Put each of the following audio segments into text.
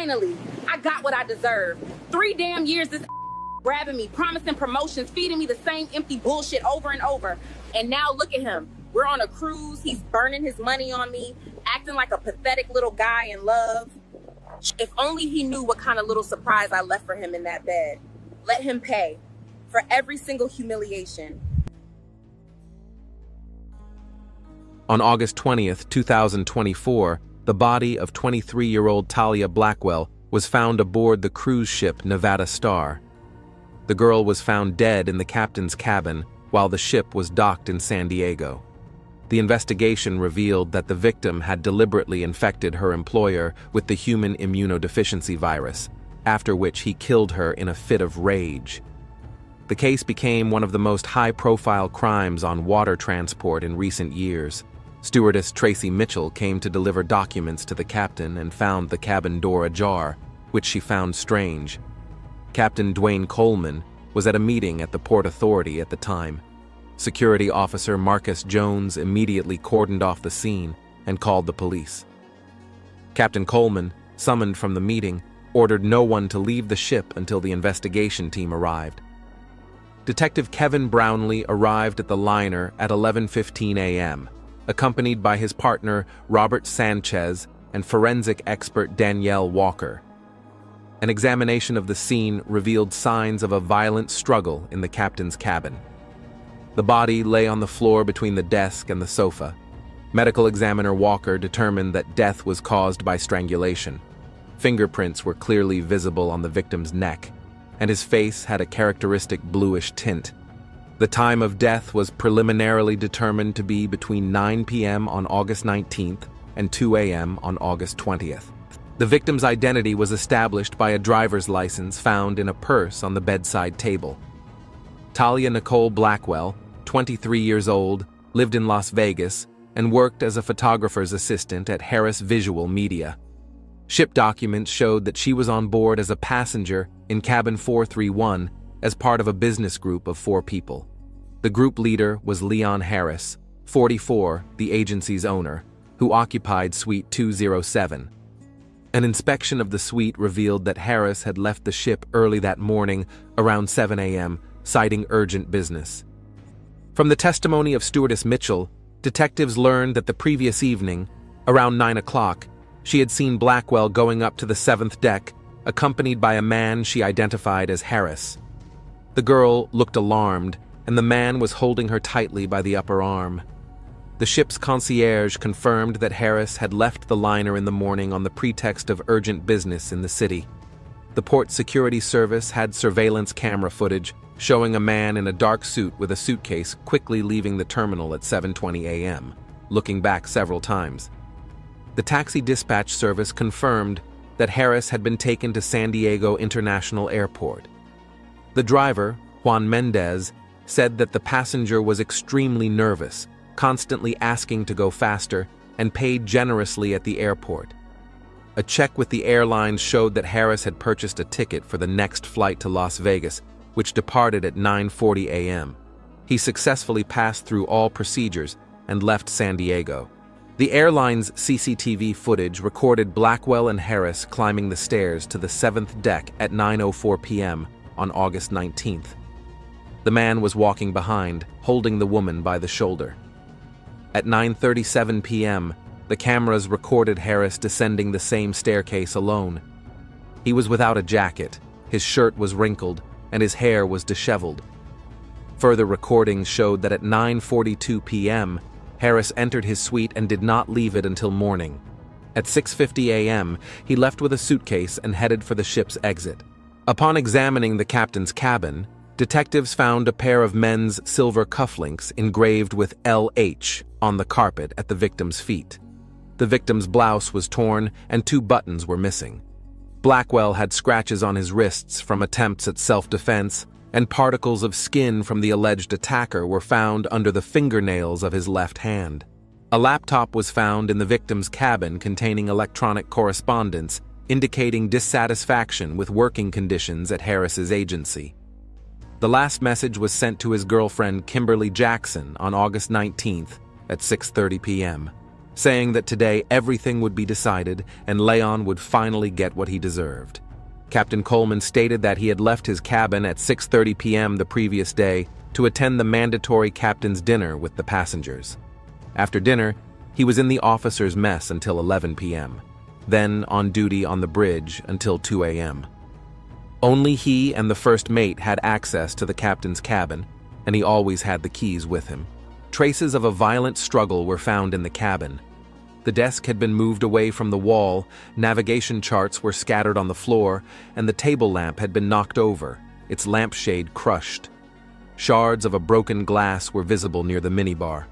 Finally, I got what I deserved. 3 damn years this grabbing me, promising promotions, feeding me the same empty bullshit over and over. And now look at him. We're on a cruise. He's burning his money on me, acting like a pathetic little guy in love. If only he knew what kind of little surprise I left for him in that bed. Let him pay for every single humiliation. On August 20th, 2024, the body of 23-year-old Talia Blackwell was found aboard the cruise ship Nevada Star. The girl was found dead in the captain's cabin while the ship was docked in San Diego. The investigation revealed that the victim had deliberately infected her employer with the human immunodeficiency virus, after which he killed her in a fit of rage. The case became one of the most high-profile crimes on water transport in recent years. Stewardess Tracy Mitchell came to deliver documents to the captain and found the cabin door ajar, which she found strange. Captain Dwayne Coleman was at a meeting at the Port Authority at the time. Security officer Marcus Jones immediately cordoned off the scene and called the police. Captain Coleman, summoned from the meeting, ordered no one to leave the ship until the investigation team arrived. Detective Kevin Brownlee arrived at the liner at 11:15 a.m., accompanied by his partner Robert Sanchez and forensic expert Danielle Walker. An examination of the scene revealed signs of a violent struggle in the captain's cabin. The body lay on the floor between the desk and the sofa. Medical examiner Walker determined that death was caused by strangulation. Fingerprints were clearly visible on the victim's neck, and his face had a characteristic bluish tint. The time of death was preliminarily determined to be between 9 p.m. on August 19th and 2 a.m. on August 20th. The victim's identity was established by a driver's license found in a purse on the bedside table. Talia Nicole Blackwell, 23 years old, lived in Las Vegas, and worked as a photographer's assistant at Harris Visual Media. Ship documents showed that she was on board as a passenger in cabin 431 as part of a business group of 4 people. The group leader was Leon Harris, 44, the agency's owner, who occupied Suite 207. An inspection of the suite revealed that Harris had left the ship early that morning around 7 a.m., citing urgent business. From the testimony of Stewardess Mitchell, detectives learned that the previous evening, around 9 o'clock, she had seen Blackwell going up to the 7th deck, accompanied by a man she identified as Harris. The girl looked alarmed, and the man was holding her tightly by the upper arm. The ship's concierge confirmed that Harris had left the liner in the morning on the pretext of urgent business in the city. The Port Security Service had surveillance camera footage showing a man in a dark suit with a suitcase quickly leaving the terminal at 7:20 a.m., looking back several times. The taxi dispatch service confirmed that Harris had been taken to San Diego International Airport. The driver, Juan Mendez, said that the passenger was extremely nervous, constantly asking to go faster, and paid generously at the airport. A check with the airlines showed that Harris had purchased a ticket for the next flight to Las Vegas, which departed at 9:40 a.m. He successfully passed through all procedures and left San Diego. The airline's CCTV footage recorded Blackwell and Harris climbing the stairs to the 7th deck at 9:04 p.m. on August 19th. The man was walking behind, holding the woman by the shoulder. At 9:37 p.m., the cameras recorded Harris descending the same staircase alone. He was without a jacket, his shirt was wrinkled, and his hair was disheveled. Further recordings showed that at 9:42 p.m., Harris entered his suite and did not leave it until morning. At 6:50 a.m., he left with a suitcase and headed for the ship's exit. Upon examining the captain's cabin, detectives found a pair of men's silver cufflinks engraved with LH on the carpet at the victim's feet. The victim's blouse was torn and 2 buttons were missing. Blackwell had scratches on his wrists from attempts at self-defense, and particles of skin from the alleged attacker were found under the fingernails of his left hand. A laptop was found in the victim's cabin containing electronic correspondence, indicating dissatisfaction with working conditions at Harris's agency. The last message was sent to his girlfriend Kimberly Jackson on August 19th at 6:30 p.m. saying that today everything would be decided and Leon would finally get what he deserved. Captain Coleman stated that he had left his cabin at 6:30 p.m. the previous day to attend the mandatory captain's dinner with the passengers. After dinner, he was in the officers' mess until 11 p.m., then on duty on the bridge until 2 a.m. Only he and the first mate had access to the captain's cabin, and he always had the keys with him. Traces of a violent struggle were found in the cabin. The desk had been moved away from the wall, navigation charts were scattered on the floor, and the table lamp had been knocked over, its lampshade crushed. Shards of a broken glass were visible near the minibar.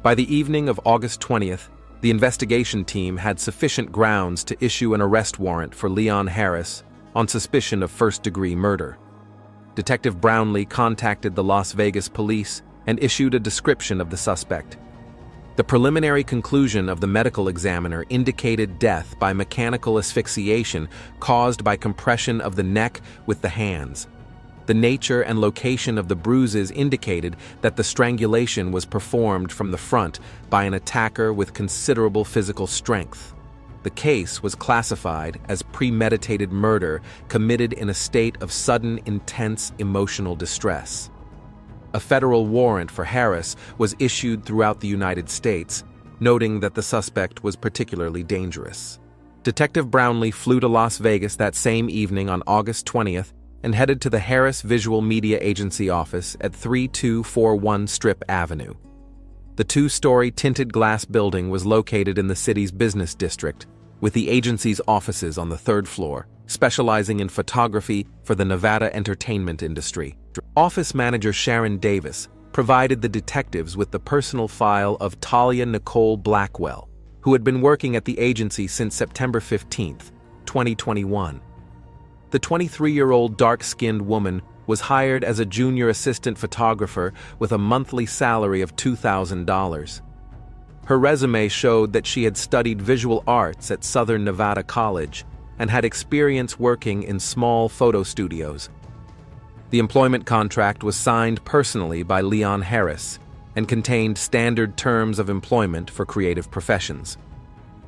By the evening of August 20th, the investigation team had sufficient grounds to issue an arrest warrant for Leon Harris on suspicion of first-degree murder. Detective Brownlee contacted the Las Vegas police and issued a description of the suspect. The preliminary conclusion of the medical examiner indicated death by mechanical asphyxiation caused by compression of the neck with the hands. The nature and location of the bruises indicated that the strangulation was performed from the front by an attacker with considerable physical strength. The case was classified as premeditated murder committed in a state of sudden, intense emotional distress. A federal warrant for Harris was issued throughout the United States, noting that the suspect was particularly dangerous. Detective Brownlee flew to Las Vegas that same evening on August 20th and headed to the Harris Visual Media Agency office at 3241 Strip Avenue. The two-story tinted glass building was located in the city's business district, with the agency's offices on the third floor, specializing in photography for the Nevada entertainment industry. Office manager Sharon Davis provided the detectives with the personal file of Talia Nicole Blackwell, who had been working at the agency since September 15, 2021. The 23-year-old dark-skinned woman was hired as a junior assistant photographer with a monthly salary of $2,000. Her resume showed that she had studied visual arts at Southern Nevada College and had experience working in small photo studios. The employment contract was signed personally by Leon Harris and contained standard terms of employment for creative professions.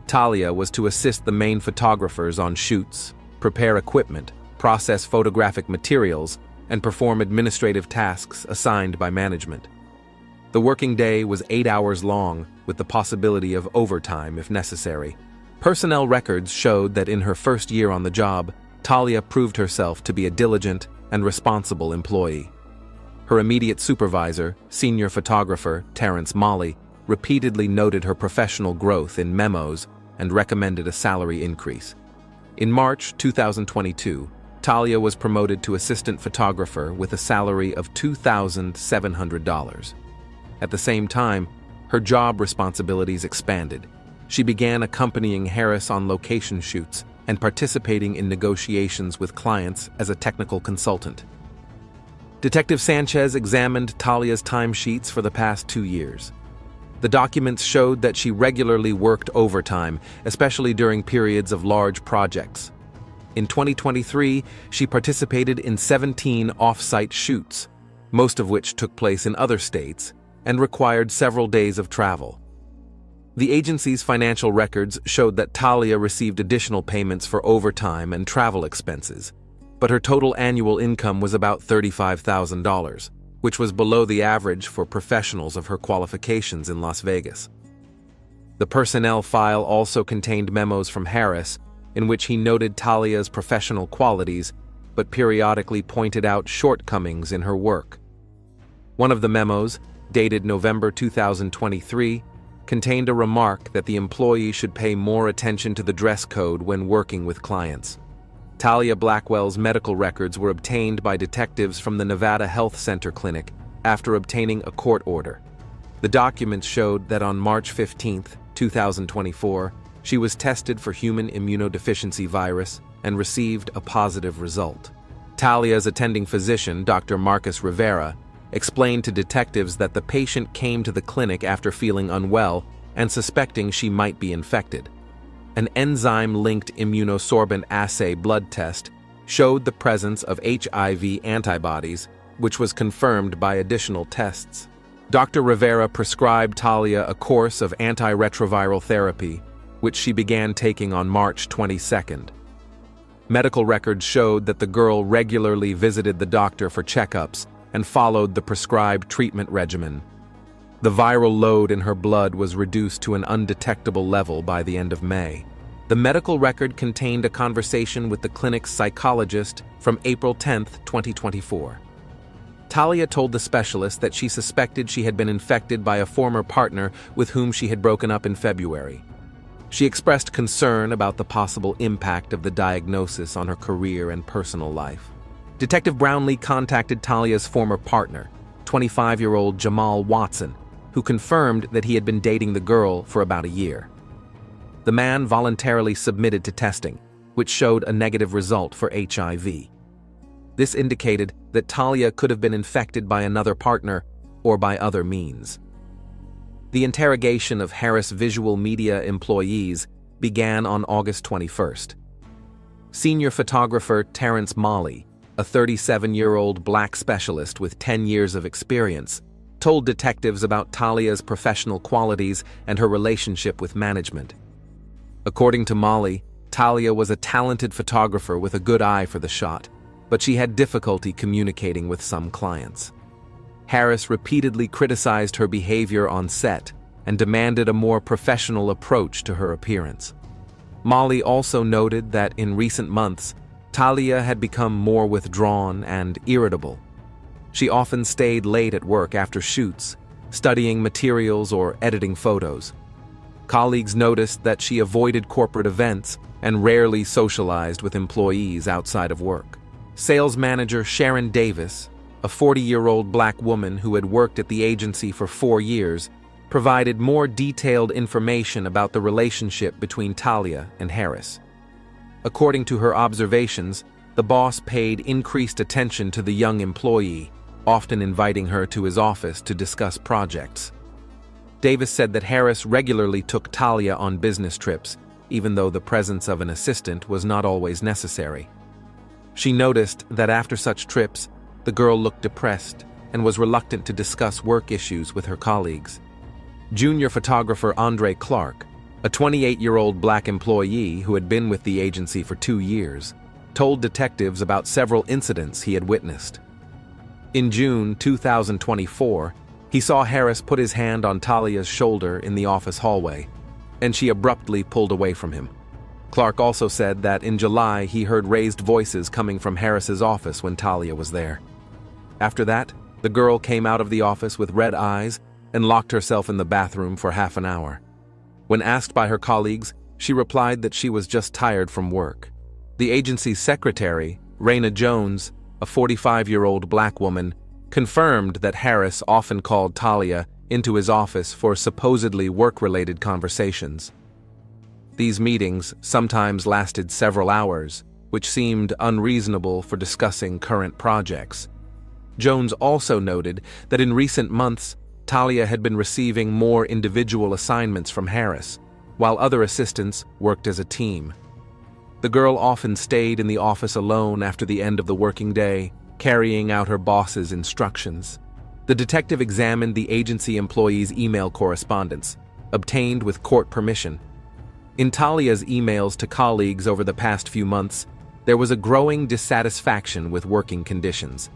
Talia was to assist the main photographers on shoots, prepare equipment, process photographic materials, and perform administrative tasks assigned by management. The working day was 8 hours long, with the possibility of overtime if necessary. Personnel records showed that in her first year on the job, Talia proved herself to be a diligent and responsible employee. Her immediate supervisor, senior photographer Terrence Molley, repeatedly noted her professional growth in memos and recommended a salary increase. In March 2022, Talia was promoted to assistant photographer with a salary of $2,700. At the same time, her job responsibilities expanded. She began accompanying Harris on location shoots and participating in negotiations with clients as a technical consultant. Detective Sanchez examined Talia's timesheets for the past 2 years. The documents showed that she regularly worked overtime, especially during periods of large projects. In 2023, she participated in 17 off-site shoots, most of which took place in other states and required several days of travel. The agency's financial records showed that Talia received additional payments for overtime and travel expenses, but her total annual income was about $35,000, which was below the average for professionals of her qualifications in Las Vegas. The personnel file also contained memos from Harris, in which he noted Talia's professional qualities, but periodically pointed out shortcomings in her work. One of the memos, dated November 2023, contained a remark that the employee should pay more attention to the dress code when working with clients. Talia Blackwell's medical records were obtained by detectives from the Nevada Health Center Clinic after obtaining a court order. The documents showed that on March 15, 2024, she was tested for human immunodeficiency virus and received a positive result. Talia's attending physician, Dr. Marcus Rivera, explained to detectives that the patient came to the clinic after feeling unwell and suspecting she might be infected. An enzyme-linked immunosorbent assay blood test showed the presence of HIV antibodies, which was confirmed by additional tests. Dr. Rivera prescribed Talia a course of antiretroviral therapy, which she began taking on March 22nd. Medical records showed that the girl regularly visited the doctor for checkups and followed the prescribed treatment regimen. The viral load in her blood was reduced to an undetectable level by the end of May. The medical record contained a conversation with the clinic's psychologist from April 10, 2024. Talia told the specialist that she suspected she had been infected by a former partner with whom she had broken up in February. She expressed concern about the possible impact of the diagnosis on her career and personal life. Detective Brownlee contacted Talia's former partner, 25-year-old Jamal Watson, who confirmed that he had been dating the girl for about a year. The man voluntarily submitted to testing, which showed a negative result for HIV. This indicated that Talia could have been infected by another partner or by other means. The interrogation of Harris Visual Media employees began on August 21st. Senior photographer Terrence Molly, a 37-year-old black specialist with 10 years of experience, told detectives about Talia's professional qualities and her relationship with management. According to Molly, Talia was a talented photographer with a good eye for the shot, but she had difficulty communicating with some clients. Harris repeatedly criticized her behavior on set and demanded a more professional approach to her appearance. Molly also noted that in recent months, Talia had become more withdrawn and irritable. She often stayed late at work after shoots, studying materials or editing photos. Colleagues noticed that she avoided corporate events and rarely socialized with employees outside of work. Sales manager Sharon Davis, a 40-year-old black woman who had worked at the agency for 4 years, provided more detailed information about the relationship between Talia and Harris. According to her observations, the boss paid increased attention to the young employee, often inviting her to his office to discuss projects. Davis said that Harris regularly took Talia on business trips, even though the presence of an assistant was not always necessary. She noticed that after such trips, the girl looked depressed and was reluctant to discuss work issues with her colleagues. Junior photographer Andre Clark, a 28-year-old black employee who had been with the agency for 2 years, told detectives about several incidents he had witnessed. In June 2024, he saw Harris put his hand on Talia's shoulder in the office hallway, and she abruptly pulled away from him. Clark also said that in July he heard raised voices coming from Harris's office when Talia was there. After that, the girl came out of the office with red eyes and locked herself in the bathroom for half an hour. When asked by her colleagues, she replied that she was just tired from work. The agency's secretary, Raina Jones, a 45-year-old black woman, confirmed that Harris often called Talia into his office for supposedly work-related conversations. These meetings sometimes lasted several hours, which seemed unreasonable for discussing current projects. Jones also noted that in recent months, Talia had been receiving more individual assignments from Harris, while other assistants worked as a team. The girl often stayed in the office alone after the end of the working day, carrying out her boss's instructions. The detective examined the agency employee's email correspondence, obtained with court permission. In Talia's emails to colleagues over the past few months, there was a growing dissatisfaction with working conditions.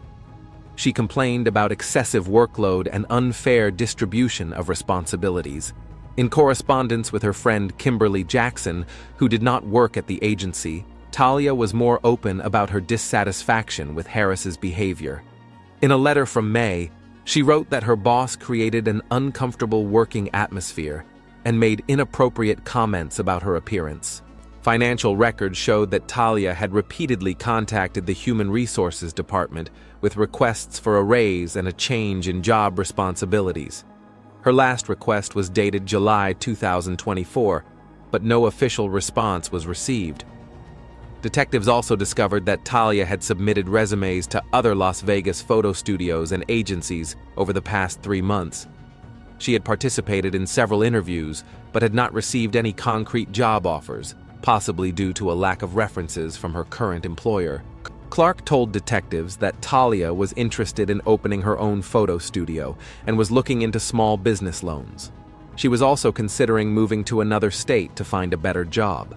She complained about excessive workload and unfair distribution of responsibilities. In correspondence with her friend Kimberly Jackson, who did not work at the agency, Talia was more open about her dissatisfaction with Harris's behavior. In a letter from May, she wrote that her boss created an uncomfortable working atmosphere and made inappropriate comments about her appearance. Financial records showed that Talia had repeatedly contacted the Human Resources Department with requests for a raise and a change in job responsibilities. Her last request was dated July 2024, but no official response was received. Detectives also discovered that Talia had submitted resumes to other Las Vegas photo studios and agencies over the past 3 months. She had participated in several interviews, but had not received any concrete job offers, possibly due to a lack of references from her current employer. Clark told detectives that Talia was interested in opening her own photo studio and was looking into small business loans. She was also considering moving to another state to find a better job.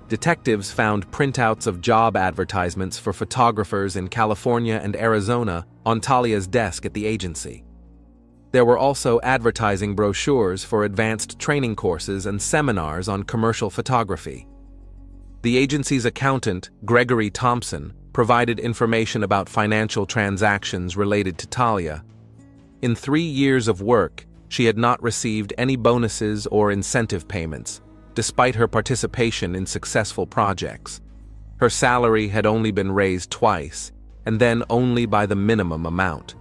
Detectives found printouts of job advertisements for photographers in California and Arizona on Talia's desk at the agency. There were also advertising brochures for advanced training courses and seminars on commercial photography. The agency's accountant, Gregory Thompson, provided information about financial transactions related to Talia. In 3 years of work, she had not received any bonuses or incentive payments, despite her participation in successful projects. Her salary had only been raised twice, and then only by the minimum amount.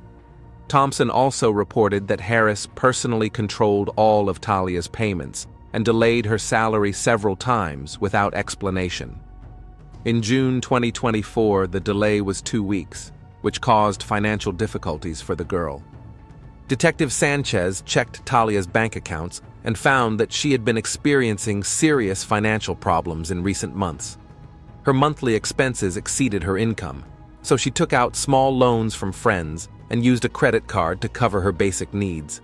Thompson also reported that Harris personally controlled all of Talia's payments and delayed her salary several times without explanation. In June 2024, the delay was 2 weeks, which caused financial difficulties for the girl. Detective Sanchez checked Talia's bank accounts and found that she had been experiencing serious financial problems in recent months. Her monthly expenses exceeded her income, so she took out small loans from friends and used a credit card to cover her basic needs.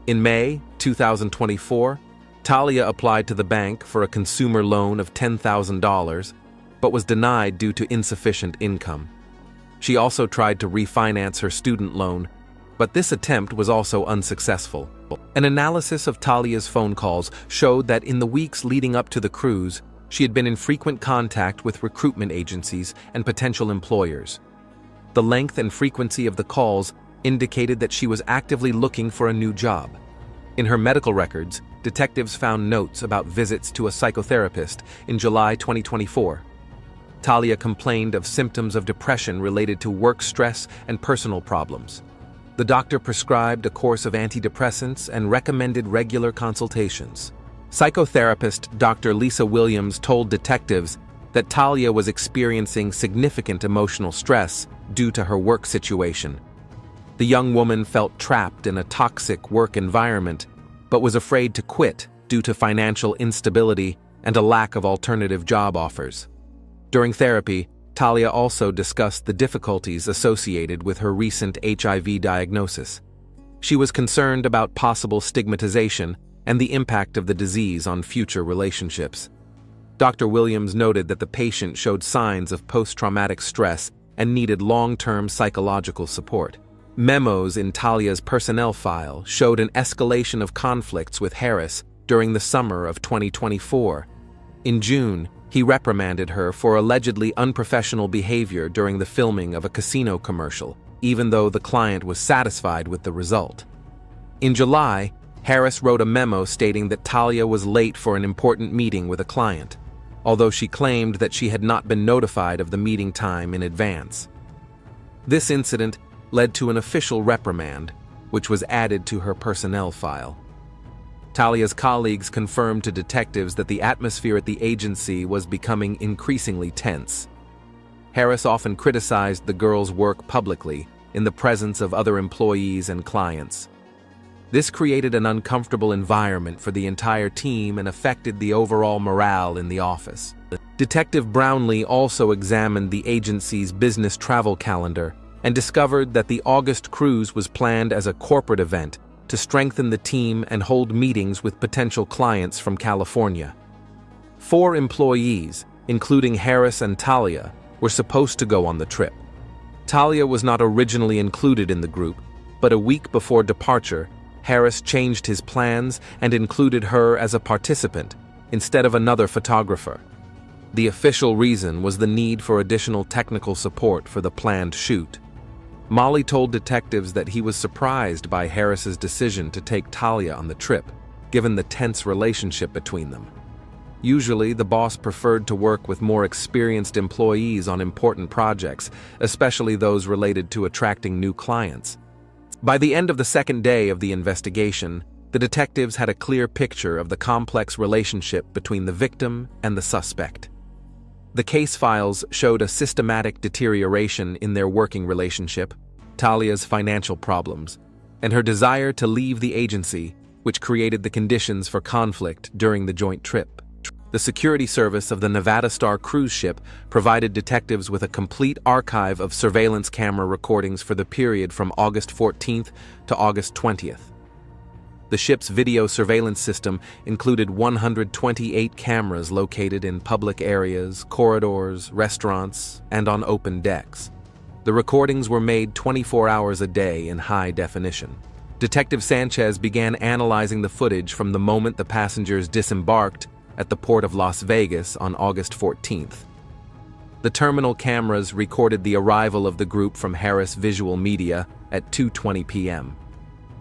In May 2024, Talia applied to the bank for a consumer loan of $10,000, but was denied due to insufficient income. She also tried to refinance her student loan, but this attempt was also unsuccessful. An analysis of Talia's phone calls showed that in the weeks leading up to the cruise, she had been in frequent contact with recruitment agencies and potential employers. The length and frequency of the calls indicated that she was actively looking for a new job. In her medical records, detectives found notes about visits to a psychotherapist in July 2024. Talia complained of symptoms of depression related to work stress and personal problems. The doctor prescribed a course of antidepressants and recommended regular consultations. Psychotherapist Dr. Lisa Williams told detectives that Talia was experiencing significant emotional stress due to her work situation. The young woman felt trapped in a toxic work environment, but was afraid to quit due to financial instability and a lack of alternative job offers. During therapy, Talia also discussed the difficulties associated with her recent HIV diagnosis. She was concerned about possible stigmatization and the impact of the disease on future relationships. Dr. Williams noted that the patient showed signs of post-traumatic stress and needed long-term psychological support. Memos in Talia's personnel file showed an escalation of conflicts with Harris during the summer of 2024. In June, he reprimanded her for allegedly unprofessional behavior during the filming of a casino commercial, even though the client was satisfied with the result. In July, Harris wrote a memo stating that Talia was late for an important meeting with a client, although she claimed that she had not been notified of the meeting time in advance. This incident led to an official reprimand, which was added to her personnel file. Talia's colleagues confirmed to detectives that the atmosphere at the agency was becoming increasingly tense. Harris often criticized the girl's work publicly in the presence of other employees and clients. This created an uncomfortable environment for the entire team and affected the overall morale in the office. Detective Brownlee also examined the agency's business travel calendar and discovered that the August cruise was planned as a corporate event to strengthen the team and hold meetings with potential clients from California. 4 employees, including Harris and Talia, were supposed to go on the trip. Talia was not originally included in the group, but a week before departure, Harris changed his plans and included her as a participant instead of another photographer. The official reason was the need for additional technical support for the planned shoot. Molly told detectives that he was surprised by Harris's decision to take Talia on the trip, given the tense relationship between them. Usually, the boss preferred to work with more experienced employees on important projects, especially those related to attracting new clients. By the end of the second day of the investigation, the detectives had a clear picture of the complex relationship between the victim and the suspect. The case files showed a systematic deterioration in their working relationship, Talia's financial problems, and her desire to leave the agency, which created the conditions for conflict during the joint trip. The security service of the Nevada Star cruise ship provided detectives with a complete archive of surveillance camera recordings for the period from August 14th to August 20th. The ship's video surveillance system included 128 cameras located in public areas, corridors, restaurants, and on open decks. The recordings were made 24 hours a day in high definition. Detective Sanchez began analyzing the footage from the moment the passengers disembarked at the port of Las Vegas on August 14th. The terminal cameras recorded the arrival of the group from Harris Visual Media at 2:20 p.m.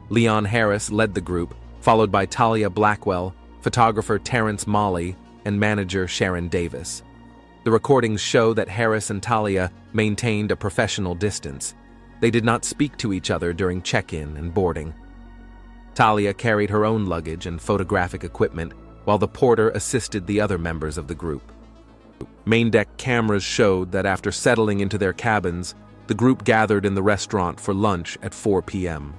Leon Harris led the group, followed by Talia Blackwell, photographer Terrence Molly, and manager Sharon Davis. The recordings show that Harris and Talia maintained a professional distance. They did not speak to each other during check-in and boarding. Talia carried her own luggage and photographic equipment, while the porter assisted the other members of the group. Main deck cameras showed that after settling into their cabins, the group gathered in the restaurant for lunch at 4 p.m.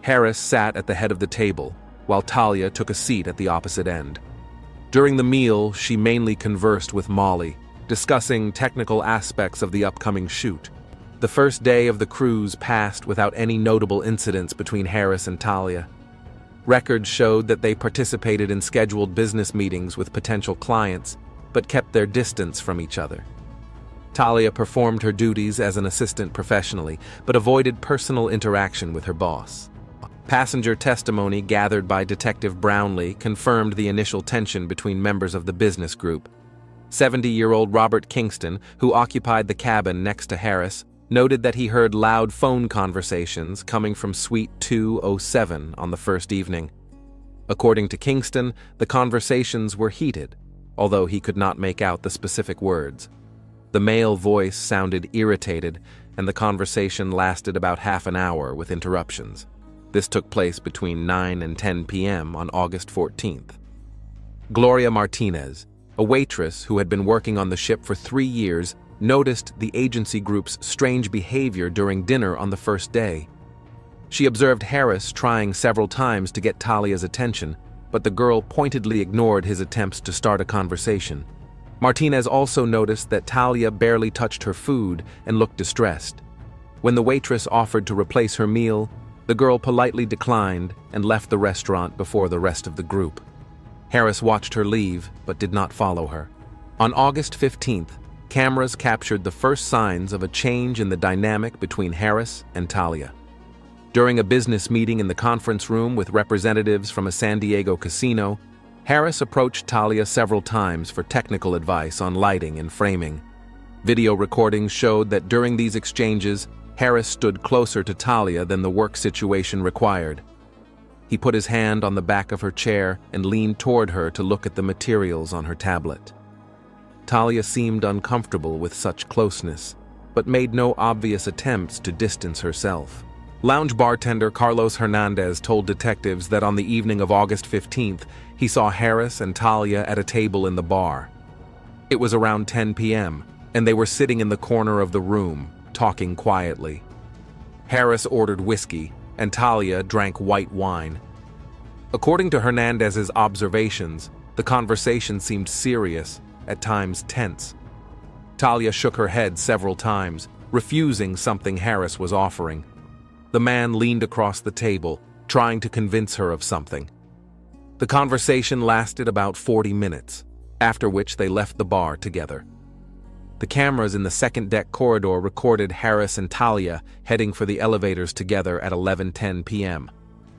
Harris sat at the head of the table, while Talia took a seat at the opposite end. During the meal, she mainly conversed with Molly, discussing technical aspects of the upcoming shoot. The first day of the cruise passed without any notable incidents between Harris and Talia. Records showed that they participated in scheduled business meetings with potential clients, but kept their distance from each other. Talia performed her duties as an assistant professionally, but avoided personal interaction with her boss. Passenger testimony gathered by Detective Brownlee confirmed the initial tension between members of the business group. 70-year-old Robert Kingston, who occupied the cabin next to Harris, noted that he heard loud phone conversations coming from Suite 207 on the first evening. According to Kingston, the conversations were heated, although he could not make out the specific words. The male voice sounded irritated, and the conversation lasted about half an hour with interruptions. This took place between 9 and 10 p.m. on August 14th. Gloria Martinez, a waitress who had been working on the ship for 3 years, noticed the agency group's strange behavior during dinner on the first day. She observed Harris trying several times to get Talia's attention, but the girl pointedly ignored his attempts to start a conversation. Martinez also noticed that Talia barely touched her food and looked distressed. When the waitress offered to replace her meal, the girl politely declined and left the restaurant before the rest of the group. Harris watched her leave, but did not follow her. On August 15th, cameras captured the first signs of a change in the dynamic between Harris and Talia. During a business meeting in the conference room with representatives from a San Diego casino, Harris approached Talia several times for technical advice on lighting and framing. Video recordings showed that during these exchanges, Harris stood closer to Talia than the work situation required. He put his hand on the back of her chair and leaned toward her to look at the materials on her tablet. Talia seemed uncomfortable with such closeness, but made no obvious attempts to distance herself. Lounge bartender Carlos Hernandez told detectives that on the evening of August 15th, he saw Harris and Talia at a table in the bar. It was around 10 p.m., and they were sitting in the corner of the room, talking quietly. Harris ordered whiskey, and Talia drank white wine. According to Hernandez's observations, the conversation seemed serious, at times tense. Talia shook her head several times, refusing something Harris was offering. The man leaned across the table, trying to convince her of something. The conversation lasted about 40 minutes, after which they left the bar together. The cameras in the second deck corridor recorded Harris and Talia heading for the elevators together at 11:10 p.m.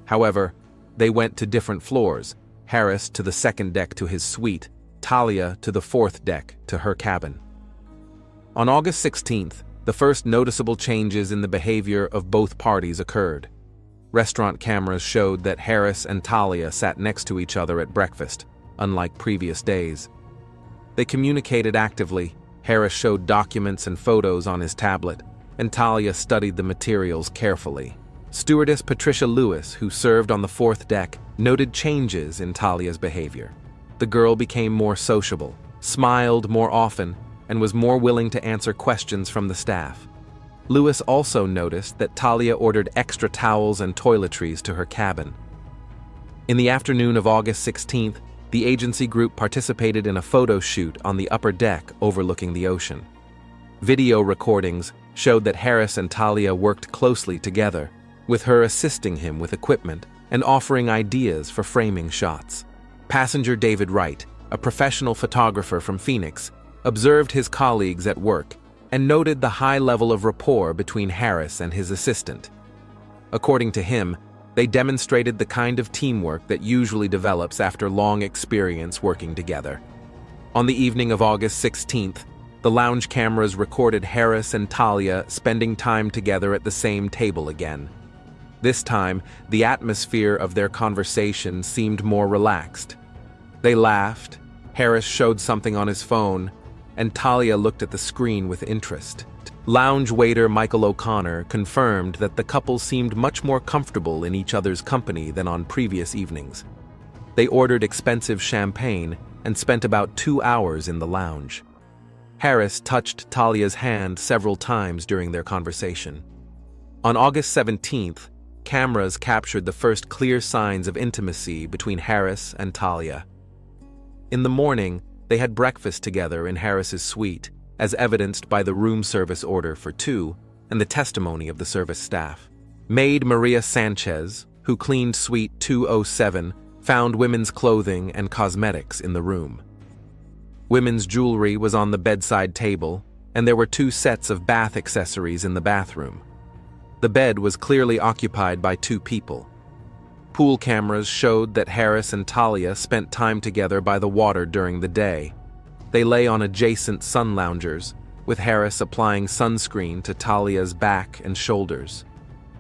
However, they went to different floors, Harris to the second deck to his suite, Talia to the fourth deck to her cabin. On August 16th, the first noticeable changes in the behavior of both parties occurred. Restaurant cameras showed that Harris and Talia sat next to each other at breakfast, unlike previous days. They communicated actively. Harris showed documents and photos on his tablet, and Talia studied the materials carefully. Stewardess Patricia Lewis, who served on the fourth deck, noted changes in Talia's behavior. The girl became more sociable, smiled more often, and was more willing to answer questions from the staff. Lewis also noticed that Talia ordered extra towels and toiletries to her cabin. In the afternoon of August 16th, the agency group participated in a photo shoot on the upper deck overlooking the ocean. Video recordings showed that Harris and Talia worked closely together, with her assisting him with equipment and offering ideas for framing shots. Passenger David Wright, a professional photographer from Phoenix, observed his colleagues at work and noted the high level of rapport between Harris and his assistant. According to him, they demonstrated the kind of teamwork that usually develops after long experience working together. On the evening of August 16th, the lounge cameras recorded Harris and Talia spending time together at the same table again. This time, the atmosphere of their conversation seemed more relaxed. They laughed, Harris showed something on his phone, and Talia looked at the screen with interest. Lounge waiter Michael O'Connor confirmed that the couple seemed much more comfortable in each other's company than on previous evenings. They ordered expensive champagne and spent about 2 hours in the lounge. Harris touched Talia's hand several times during their conversation. On August 17th, cameras captured the first clear signs of intimacy between Harris and Talia. In the morning, they had breakfast together in Harris's suite, as evidenced by the room service order for 2 and the testimony of the service staff. Maid Maria Sanchez, who cleaned Suite 207, found women's clothing and cosmetics in the room. Women's jewelry was on the bedside table, and there were 2 sets of bath accessories in the bathroom. The bed was clearly occupied by 2 people. Pool cameras showed that Harris and Talia spent time together by the water during the day. They lay on adjacent sun loungers, with Harris applying sunscreen to Talia's back and shoulders.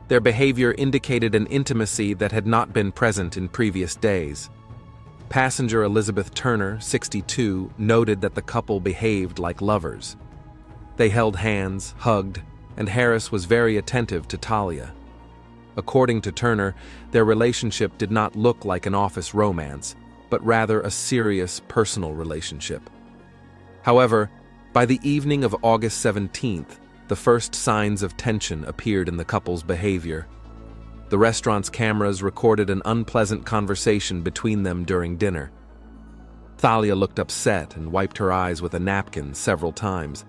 Their behavior indicated an intimacy that had not been present in previous days. Passenger Elizabeth Turner, 62, noted that the couple behaved like lovers. They held hands, hugged, and Harris was very attentive to Talia. According to Turner, their relationship did not look like an office romance, but rather a serious personal relationship. However, by the evening of August 17th, the first signs of tension appeared in the couple's behavior. The restaurant's cameras recorded an unpleasant conversation between them during dinner. Talia looked upset and wiped her eyes with a napkin several times.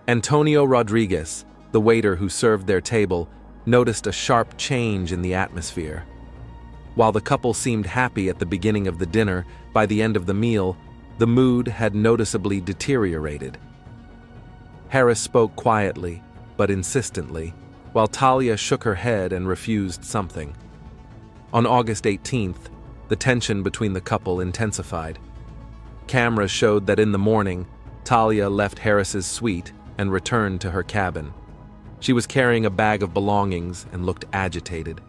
Antonio Rodriguez, the waiter who served their table, noticed a sharp change in the atmosphere. While the couple seemed happy at the beginning of the dinner, by the end of the meal, the mood had noticeably deteriorated. Harris spoke quietly, but insistently, while Talia shook her head and refused something. On August 18th, the tension between the couple intensified. Cameras showed that in the morning, Talia left Harris's suite and returned to her cabin. She was carrying a bag of belongings and looked agitated.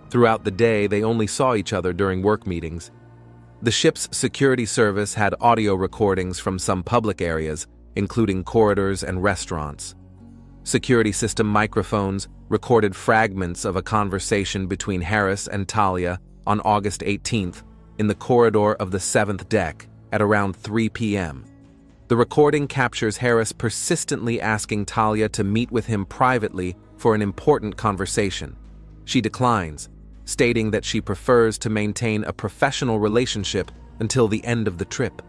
Throughout the day, they only saw each other during work meetings. The ship's security service had audio recordings from some public areas, including corridors and restaurants. Security system microphones recorded fragments of a conversation between Harris and Talia on August 18th in the corridor of the 7th deck at around 3 p.m. The recording captures Harris persistently asking Talia to meet with him privately for an important conversation. She declines, stating that she prefers to maintain a professional relationship until the end of the trip.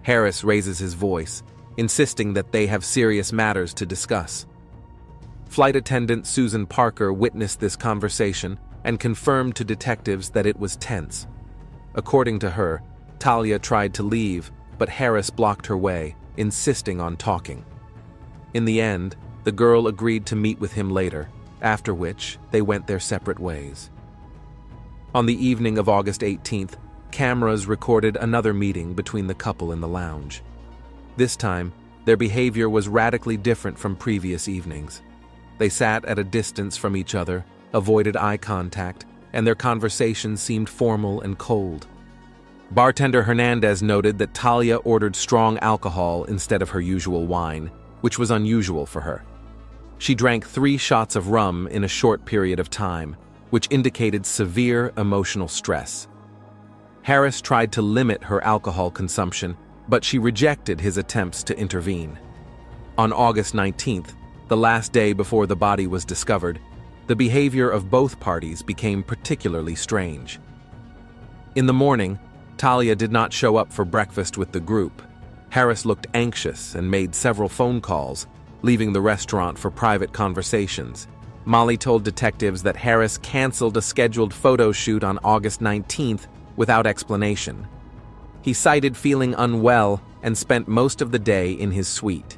Harris raises his voice, insisting that they have serious matters to discuss. Flight attendant Susan Parker witnessed this conversation and confirmed to detectives that it was tense. According to her, Talia tried to leave, but Harris blocked her way, insisting on talking. In the end, the girl agreed to meet with him later, after which they went their separate ways. On the evening of August 18th, cameras recorded another meeting between the couple in the lounge. This time, their behavior was radically different from previous evenings. They sat at a distance from each other, avoided eye contact, and their conversation seemed formal and cold. Bartender Hernandez noted that Talia ordered strong alcohol instead of her usual wine, which was unusual for her. She drank 3 shots of rum in a short period of time, which indicated severe emotional stress. Harris tried to limit her alcohol consumption, but she rejected his attempts to intervene. On August 19th, the last day before the body was discovered, the behavior of both parties became particularly strange. In the morning, Talia did not show up for breakfast with the group. Harris looked anxious and made several phone calls, leaving the restaurant for private conversations. Molly told detectives that Harris canceled a scheduled photo shoot on August 19th without explanation. He cited feeling unwell and spent most of the day in his suite.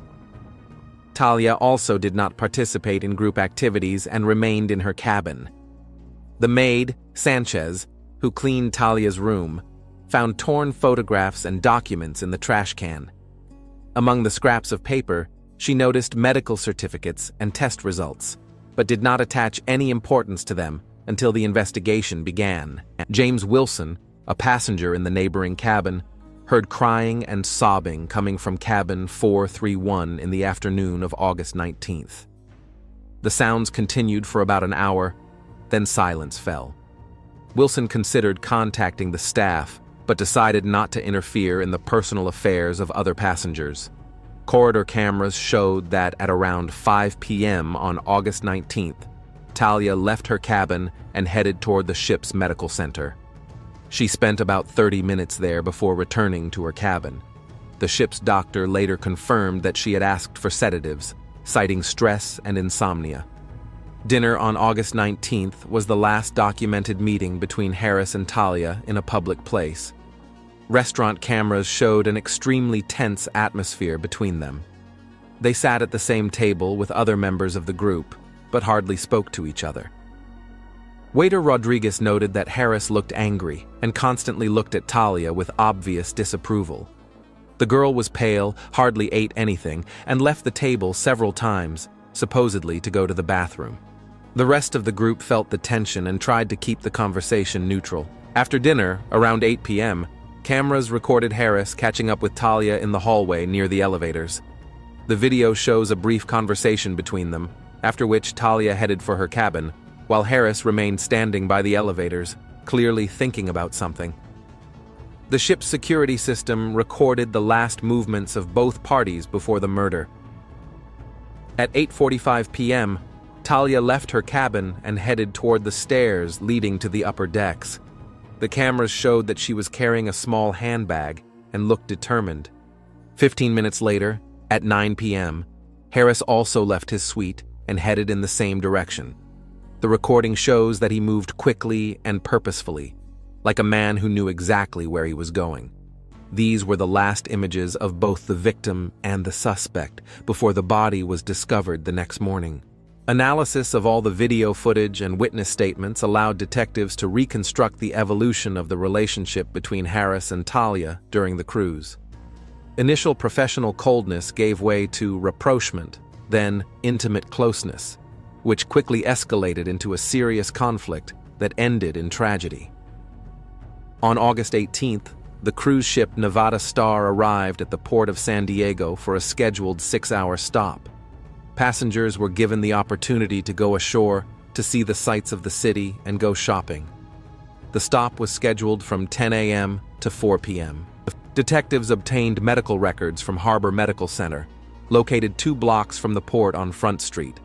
Talia also did not participate in group activities and remained in her cabin. The maid, Sanchez, who cleaned Talia's room, found torn photographs and documents in the trash can. Among the scraps of paper, she noticed medical certificates and test results, but did not attach any importance to them until the investigation began. James Wilson, a passenger in the neighboring cabin, heard crying and sobbing coming from cabin 431 in the afternoon of August 19th. The sounds continued for about an hour, then silence fell. Wilson considered contacting the staff, but decided not to interfere in the personal affairs of other passengers. Corridor cameras showed that at around 5 p.m. on August 19th, Talia left her cabin and headed toward the ship's medical center. She spent about 30 minutes there before returning to her cabin. The ship's doctor later confirmed that she had asked for sedatives, citing stress and insomnia. Dinner on August 19th was the last documented meeting between Harris and Talia in a public place. Restaurant cameras showed an extremely tense atmosphere between them. They sat at the same table with other members of the group, but hardly spoke to each other. Waiter Rodriguez noted that Harris looked angry and constantly looked at Talia with obvious disapproval. The girl was pale, hardly ate anything, and left the table several times, supposedly to go to the bathroom. The rest of the group felt the tension and tried to keep the conversation neutral. After dinner, around 8 p.m., cameras recorded Harris catching up with Talia in the hallway near the elevators. The video shows a brief conversation between them, after which Talia headed for her cabin, while Harris remained standing by the elevators, clearly thinking about something. The ship's security system recorded the last movements of both parties before the murder. At 8:45 p.m., Talia left her cabin and headed toward the stairs leading to the upper decks. The cameras showed that she was carrying a small handbag and looked determined. 15 minutes later, at 9 p.m., Harris also left his suite and headed in the same direction. The recording shows that he moved quickly and purposefully, like a man who knew exactly where he was going. These were the last images of both the victim and the suspect before the body was discovered the next morning. Analysis of all the video footage and witness statements allowed detectives to reconstruct the evolution of the relationship between Harris and Talia during the cruise. Initial professional coldness gave way to rapprochement, then intimate closeness, which quickly escalated into a serious conflict that ended in tragedy. On August 18th, the cruise ship Nevada Star arrived at the port of San Diego for a scheduled 6-hour stop. Passengers were given the opportunity to go ashore to see the sights of the city and go shopping. The stop was scheduled from 10 a.m. to 4 p.m. Detectives obtained medical records from Harbor Medical Center, located 2 blocks from the port on Front Street.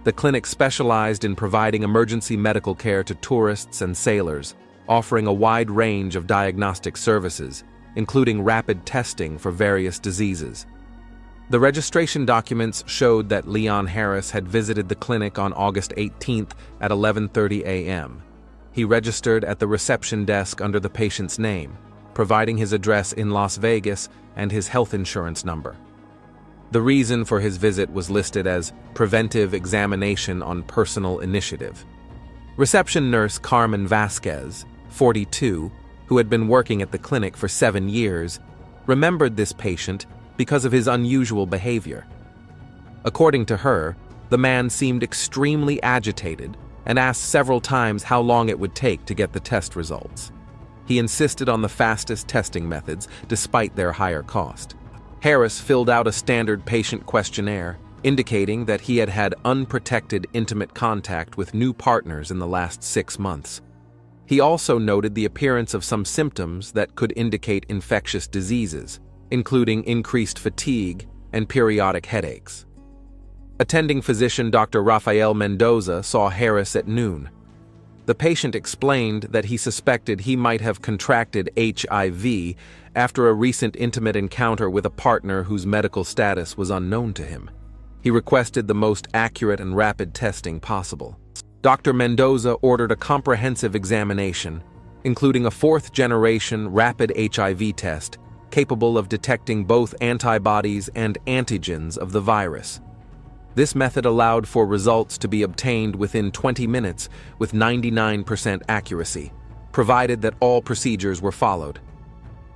The clinic specialized in providing emergency medical care to tourists and sailors, offering a wide range of diagnostic services, including rapid testing for various diseases. The registration documents showed that Leon Harris had visited the clinic on August 18th at 11:30 a.m. He registered at the reception desk under the patient's name, providing his address in Las Vegas and his health insurance number. The reason for his visit was listed as preventive examination on personal initiative. Reception nurse Carmen Vasquez, 42, who had been working at the clinic for 7 years, remembered this patient because of his unusual behavior. According to her, the man seemed extremely agitated and asked several times how long it would take to get the test results. He insisted on the fastest testing methods, despite their higher cost. Harris filled out a standard patient questionnaire, indicating that he had had unprotected intimate contact with new partners in the last 6 months. He also noted the appearance of some symptoms that could indicate infectious diseases, including increased fatigue and periodic headaches. Attending physician Dr. Rafael Mendoza saw Harris at noon. The The patient explained that he suspected he might have contracted HIV after a recent intimate encounter with a partner whose medical status was unknown to him. He requested the most accurate and rapid testing possible. Dr. Mendoza ordered a comprehensive examination, including a fourth-generation rapid HIV test capable of detecting both antibodies and antigens of the virus. This method allowed for results to be obtained within 20 minutes with 99% accuracy, provided that all procedures were followed.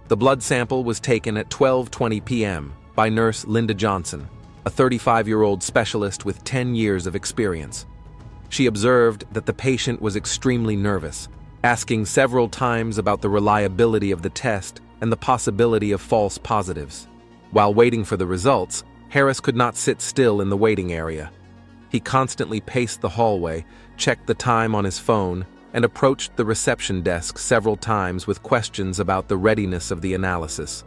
The blood sample was taken at 12:20 p.m. by nurse Linda Johnson, a 35-year-old specialist with 10 years of experience. She observed that the patient was extremely nervous, asking several times about the reliability of the test and the possibility of false positives. While waiting for the results, Harris could not sit still in the waiting area. He constantly paced the hallway, checked the time on his phone, and approached the reception desk several times with questions about the readiness of the analysis.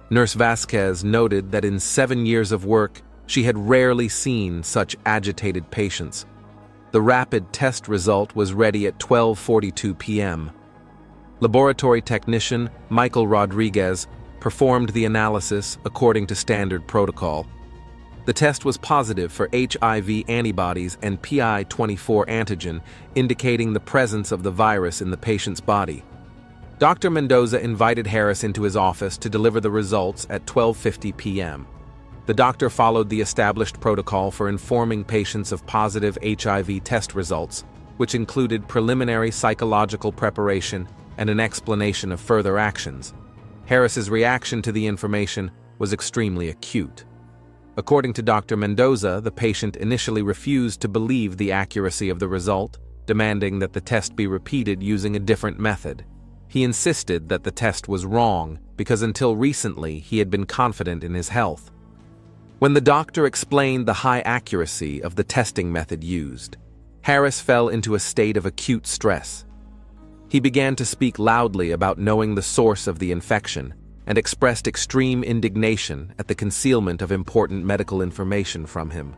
Nurse Vasquez noted that in 7 years of work, she had rarely seen such agitated patients. The rapid test result was ready at 12:42 p.m. Laboratory technician Michael Rodriguez performed the analysis according to standard protocol. The test was positive for HIV antibodies and PI24 antigen, indicating the presence of the virus in the patient's body. Dr. Mendoza invited Harris into his office to deliver the results at 12:50 p.m. The doctor followed the established protocol for informing patients of positive HIV test results, which included preliminary psychological preparation and an explanation of further actions. Harris's reaction to the information was extremely acute. According to Dr. Mendoza, the patient initially refused to believe the accuracy of the result, demanding that the test be repeated using a different method. He insisted that the test was wrong because until recently he had been confident in his health. When the doctor explained the high accuracy of the testing method used, Harris fell into a state of acute stress. He began to speak loudly about knowing the source of the infection and expressed extreme indignation at the concealment of important medical information from him.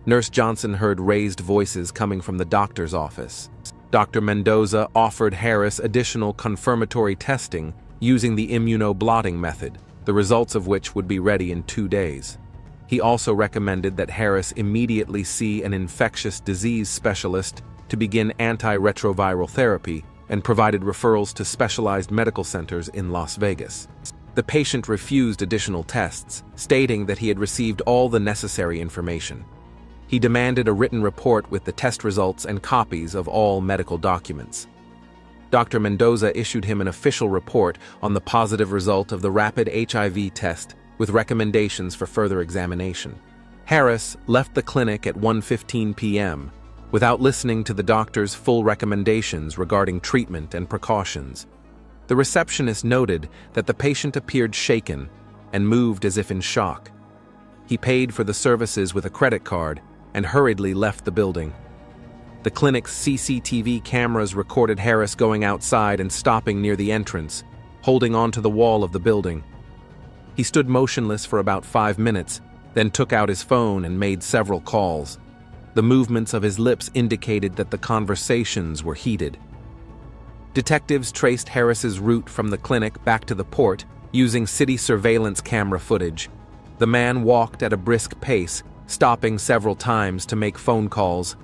Nurse Johnson heard raised voices coming from the doctor's office. Dr. Mendoza offered Harris additional confirmatory testing using the immunoblotting method, the results of which would be ready in 2 days. He also recommended that Harris immediately see an infectious disease specialist to begin antiretroviral therapy and provided referrals to specialized medical centers in Las Vegas. The patient refused additional tests, stating that he had received all the necessary information. He demanded a written report with the test results and copies of all medical documents. Dr. Mendoza issued him an official report on the positive result of the rapid HIV test with recommendations for further examination. Harris left the clinic at 1:15 p.m. without listening to the doctor's full recommendations regarding treatment and precautions. The receptionist noted that the patient appeared shaken and moved as if in shock. He paid for the services with a credit card and hurriedly left the building. The clinic's CCTV cameras recorded Harris going outside and stopping near the entrance, holding onto the wall of the building. He stood motionless for about 5 minutes, then took out his phone and made several calls. The movements of his lips indicated that the conversations were heated. Detectives traced Harris's route from the clinic back to the port using city surveillance camera footage. The man walked at a brisk pace, stopping several times to make phone calls.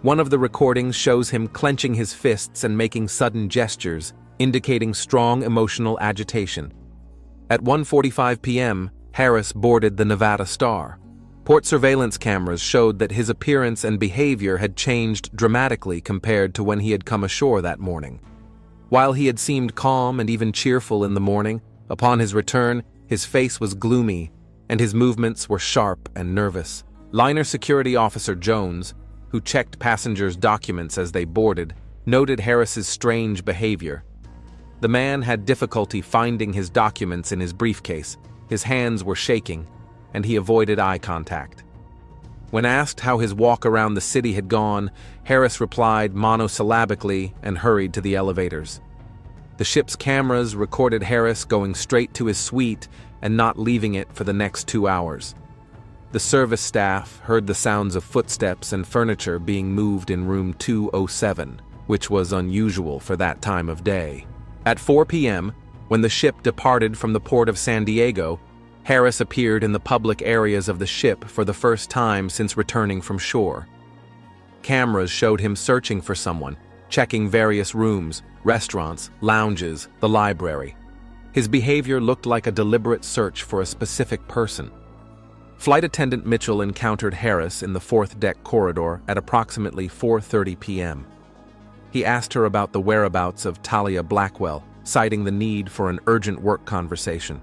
One of the recordings shows him clenching his fists and making sudden gestures, indicating strong emotional agitation. At 1:45 p.m., Harris boarded the Nevada Star. Port surveillance cameras showed that his appearance and behavior had changed dramatically compared to when he had come ashore that morning. While he had seemed calm and even cheerful in the morning, upon his return, his face was gloomy, and his movements were sharp and nervous. Liner Security Officer Jones, who checked passengers' documents as they boarded, noted Harris's strange behavior. The man had difficulty finding his documents in his briefcase, his hands were shaking, and he avoided eye contact. When asked how his walk around the city had gone, Harris replied monosyllabically and hurried to the elevators. The ship's cameras recorded Harris going straight to his suite and not leaving it for the next 2 hours. The service staff heard the sounds of footsteps and furniture being moved in room 207, which was unusual for that time of day. At 4 p.m., when the ship departed from the port of San Diego, Harris appeared in the public areas of the ship for the first time since returning from shore. Cameras showed him searching for someone, checking various rooms, restaurants, lounges, the library. His behavior looked like a deliberate search for a specific person. Flight attendant Mitchell encountered Harris in the fourth deck corridor at approximately 4:30 p.m. He asked her about the whereabouts of Talia Blackwell, citing the need for an urgent work conversation.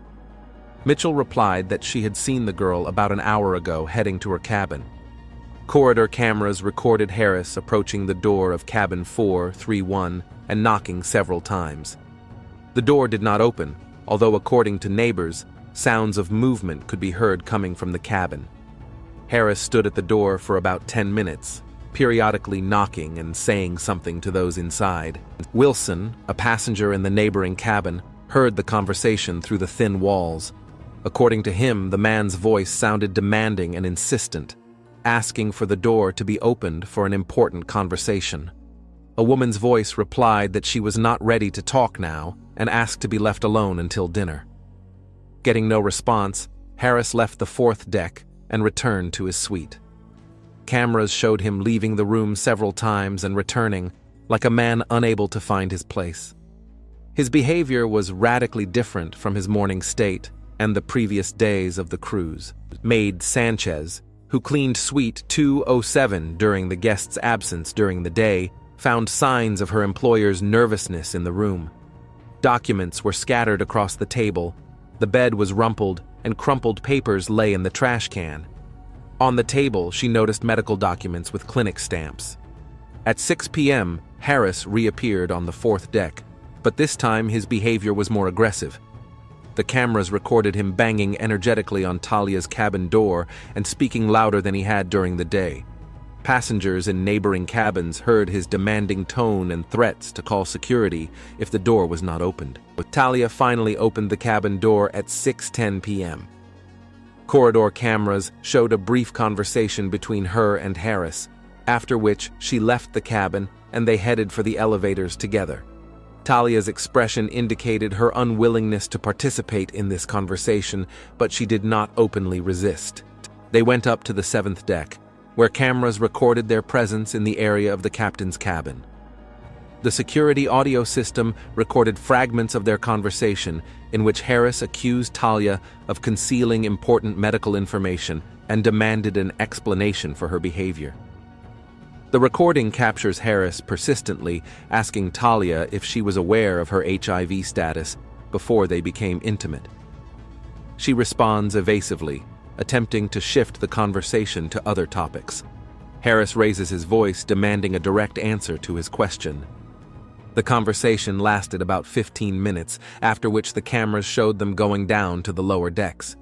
Mitchell replied that she had seen the girl about an hour ago heading to her cabin. Corridor cameras recorded Harris approaching the door of cabin 431 and knocking several times. The door did not open, although according to neighbors, sounds of movement could be heard coming from the cabin. Harris stood at the door for about 10 minutes, periodically knocking and saying something to those inside. Wilson, a passenger in the neighboring cabin, heard the conversation through the thin walls. According to him, the man's voice sounded demanding and insistent, asking for the door to be opened for an important conversation. A woman's voice replied that she was not ready to talk now and asked to be left alone until dinner. Getting no response, Harris left the fourth deck and returned to his suite. Cameras showed him leaving the room several times and returning, like a man unable to find his place. His behavior was radically different from his morning state and the previous days of the cruise. Maid Sanchez, who cleaned Suite 207 during the guest's absence during the day, found signs of her employer's nervousness in the room. Documents were scattered across the table, the bed was rumpled, and crumpled papers lay in the trash can. On the table, she noticed medical documents with clinic stamps. At 6 p.m., Harris reappeared on the fourth deck, but this time his behavior was more aggressive. The cameras recorded him banging energetically on Talia's cabin door and speaking louder than he had during the day. Passengers in neighboring cabins heard his demanding tone and threats to call security if the door was not opened. Talia finally opened the cabin door at 6:10 p.m. Corridor cameras showed a brief conversation between her and Harris, after which she left the cabin and they headed for the elevators together. Talia's expression indicated her unwillingness to participate in this conversation, but she did not openly resist. They went up to the seventh deck, where cameras recorded their presence in the area of the captain's cabin. The security audio system recorded fragments of their conversation in which Harris accused Talia of concealing important medical information and demanded an explanation for her behavior. The recording captures Harris persistently asking Talia if she was aware of her HIV status before they became intimate. She responds evasively, attempting to shift the conversation to other topics. Harris raises his voice, demanding a direct answer to his question. The conversation lasted about 15 minutes, after which the cameras showed them going down to the lower decks.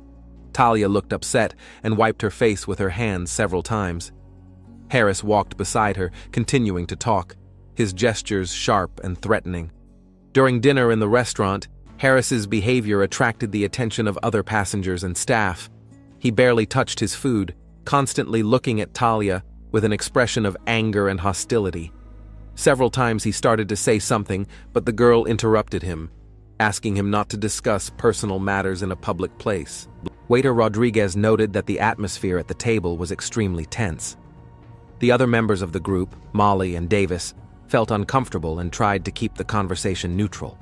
Talia looked upset and wiped her face with her hands several times. Harris walked beside her, continuing to talk, his gestures sharp and threatening. During dinner in the restaurant, Harris's behavior attracted the attention of other passengers and staff. He barely touched his food, constantly looking at Talia with an expression of anger and hostility. Several times he started to say something, but the girl interrupted him, asking him not to discuss personal matters in a public place. Waiter Rodriguez noted that the atmosphere at the table was extremely tense. The other members of the group, Molly and Davis, felt uncomfortable and tried to keep the conversation neutral.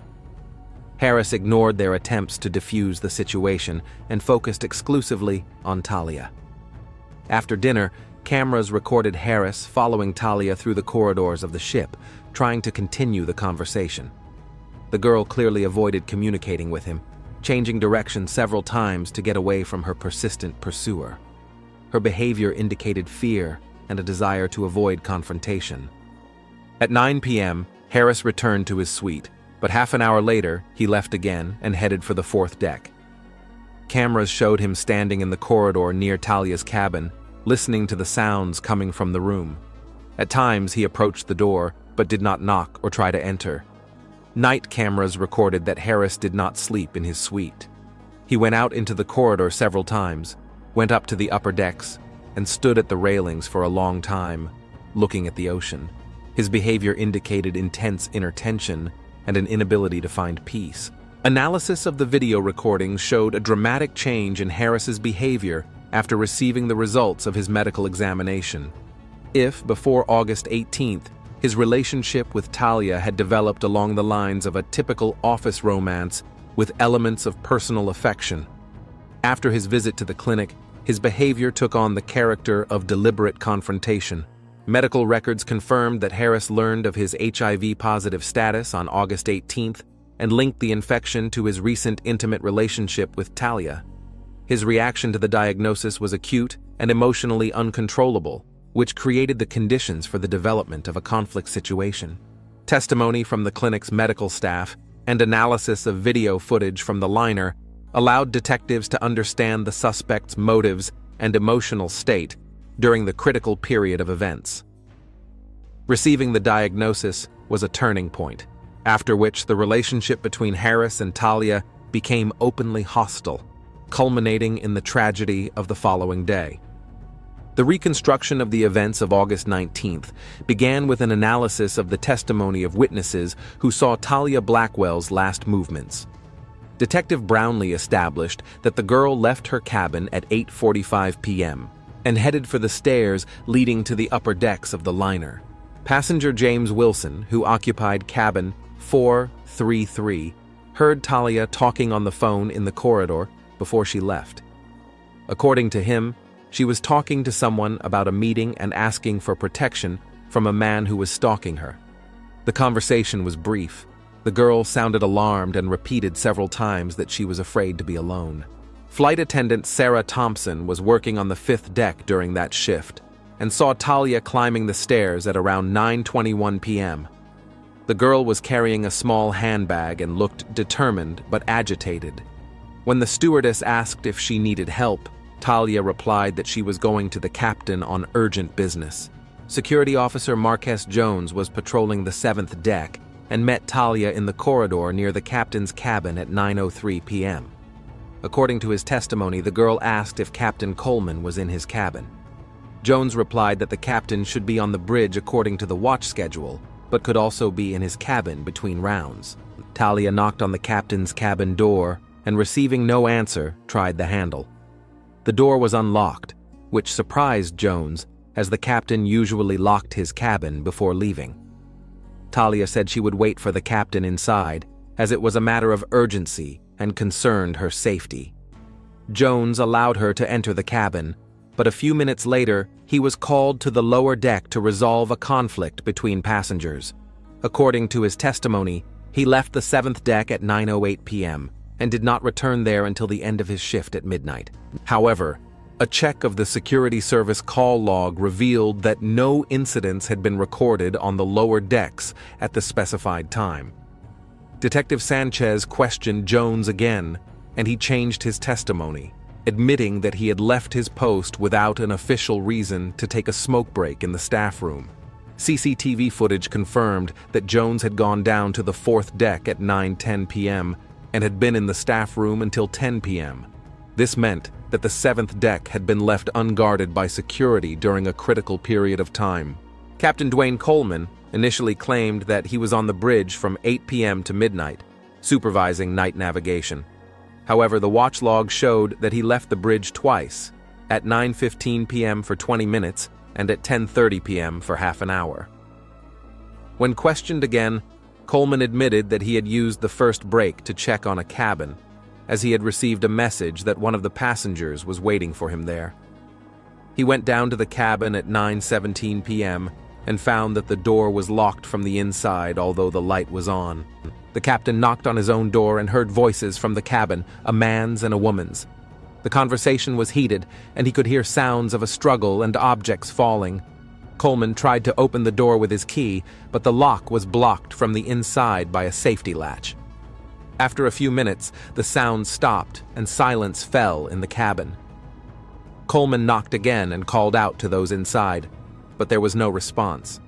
Harris ignored their attempts to defuse the situation and focused exclusively on Talia. After dinner, cameras recorded Harris following Talia through the corridors of the ship, trying to continue the conversation. The girl clearly avoided communicating with him, changing direction several times to get away from her persistent pursuer. Her behavior indicated fear and a desire to avoid confrontation. At 9 p.m., Harris returned to his suite, but half an hour later, he left again and headed for the fourth deck. Cameras showed him standing in the corridor near Talia's cabin, listening to the sounds coming from the room. At times, he approached the door, but did not knock or try to enter. Night cameras recorded that Harris did not sleep in his suite. He went out into the corridor several times, went up to the upper decks, and stood at the railings for a long time, looking at the ocean. His behavior indicated intense inner tension and an inability to find peace. Analysis of the video recordings showed a dramatic change in Harris's behavior after receiving the results of his medical examination. If, before August 18th, his relationship with Talia had developed along the lines of a typical office romance with elements of personal affection, after his visit to the clinic, his behavior took on the character of deliberate confrontation. Medical records confirmed that Harris learned of his HIV-positive status on August 18th and linked the infection to his recent intimate relationship with Talia. His reaction to the diagnosis was acute and emotionally uncontrollable, which created the conditions for the development of a conflict situation. Testimony from the clinic's medical staff and analysis of video footage from the liner allowed detectives to understand the suspect's motives and emotional state during the critical period of events. Receiving the diagnosis was a turning point, after which the relationship between Harris and Talia became openly hostile, culminating in the tragedy of the following day. The reconstruction of the events of August 19th began with an analysis of the testimony of witnesses who saw Talia Blackwell's last movements. Detective Brownlee established that the girl left her cabin at 8:45 p.m. and headed for the stairs leading to the upper decks of the liner. Passenger James Wilson, who occupied cabin 433, heard Talia talking on the phone in the corridor before she left. According to him, she was talking to someone about a meeting and asking for protection from a man who was stalking her. The conversation was brief. The girl sounded alarmed and repeated several times that she was afraid to be alone. Flight attendant Sarah Thompson was working on the 5th deck during that shift and saw Talia climbing the stairs at around 9:21 p.m. The girl was carrying a small handbag and looked determined but agitated. When the stewardess asked if she needed help, Talia replied that she was going to the captain on urgent business. Security officer Marquess Jones was patrolling the 7th deck and met Talia in the corridor near the captain's cabin at 9:03 p.m. According to his testimony, the girl asked if Captain Coleman was in his cabin. Jones replied that the captain should be on the bridge according to the watch schedule, but could also be in his cabin between rounds. Talia knocked on the captain's cabin door and, receiving no answer, tried the handle. The door was unlocked, which surprised Jones, as the captain usually locked his cabin before leaving. Talia said she would wait for the captain inside, as it was a matter of urgency and concerned her safety. Jones allowed her to enter the cabin, but a few minutes later, he was called to the lower deck to resolve a conflict between passengers. According to his testimony, he left the 7th deck at 9:08 p.m. and did not return there until the end of his shift at midnight. However, a check of the security service call log revealed that no incidents had been recorded on the lower decks at the specified time. Detective Sanchez questioned Jones again, and he changed his testimony, admitting that he had left his post without an official reason to take a smoke break in the staff room. CCTV footage confirmed that Jones had gone down to the 4th deck at 9:10 p.m. and had been in the staff room until 10 p.m. This meant that the 7th deck had been left unguarded by security during a critical period of time. Captain Dwayne Coleman initially claimed that he was on the bridge from 8 p.m. to midnight, supervising night navigation. However, the watch log showed that he left the bridge twice, at 9:15 p.m. for 20 minutes and at 10:30 p.m. for half an hour. When questioned again, Coleman admitted that he had used the first break to check on a cabin, as he had received a message that one of the passengers was waiting for him there. He went down to the cabin at 9:17 p.m. and found that the door was locked from the inside, although the light was on. The captain knocked on his own door and heard voices from the cabin, a man's and a woman's. The conversation was heated, and he could hear sounds of a struggle and objects falling. Coleman tried to open the door with his key, but the lock was blocked from the inside by a safety latch. After a few minutes, the sound stopped and silence fell in the cabin. Coleman knocked again and called out to those inside, but there was no response.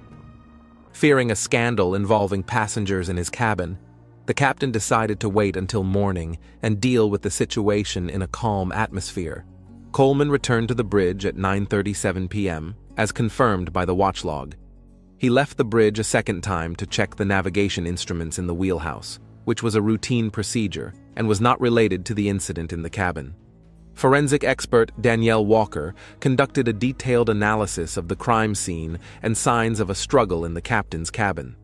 Fearing a scandal involving passengers in his cabin, the captain decided to wait until morning and deal with the situation in a calm atmosphere. Coleman returned to the bridge at 9:37 p.m., as confirmed by the watch log. He left the bridge a second time to check the navigation instruments in the wheelhouse, which was a routine procedure and was not related to the incident in the cabin. Forensic expert Danielle Walker conducted a detailed analysis of the crime scene and signs of a struggle in the captain's cabin.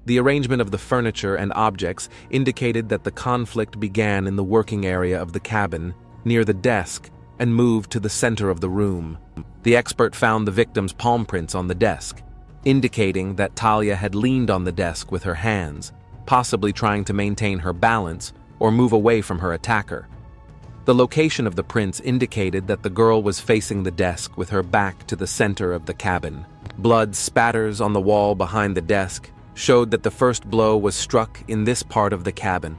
The arrangement of the furniture and objects indicated that the conflict began in the working area of the cabin, near the desk, and moved to the center of the room. The expert found the victim's palm prints on the desk, indicating that Talia had leaned on the desk with her hands, possibly trying to maintain her balance or move away from her attacker. The location of the prints indicated that the girl was facing the desk with her back to the center of the cabin. Blood spatters on the wall behind the desk showed that the first blow was struck in this part of the cabin.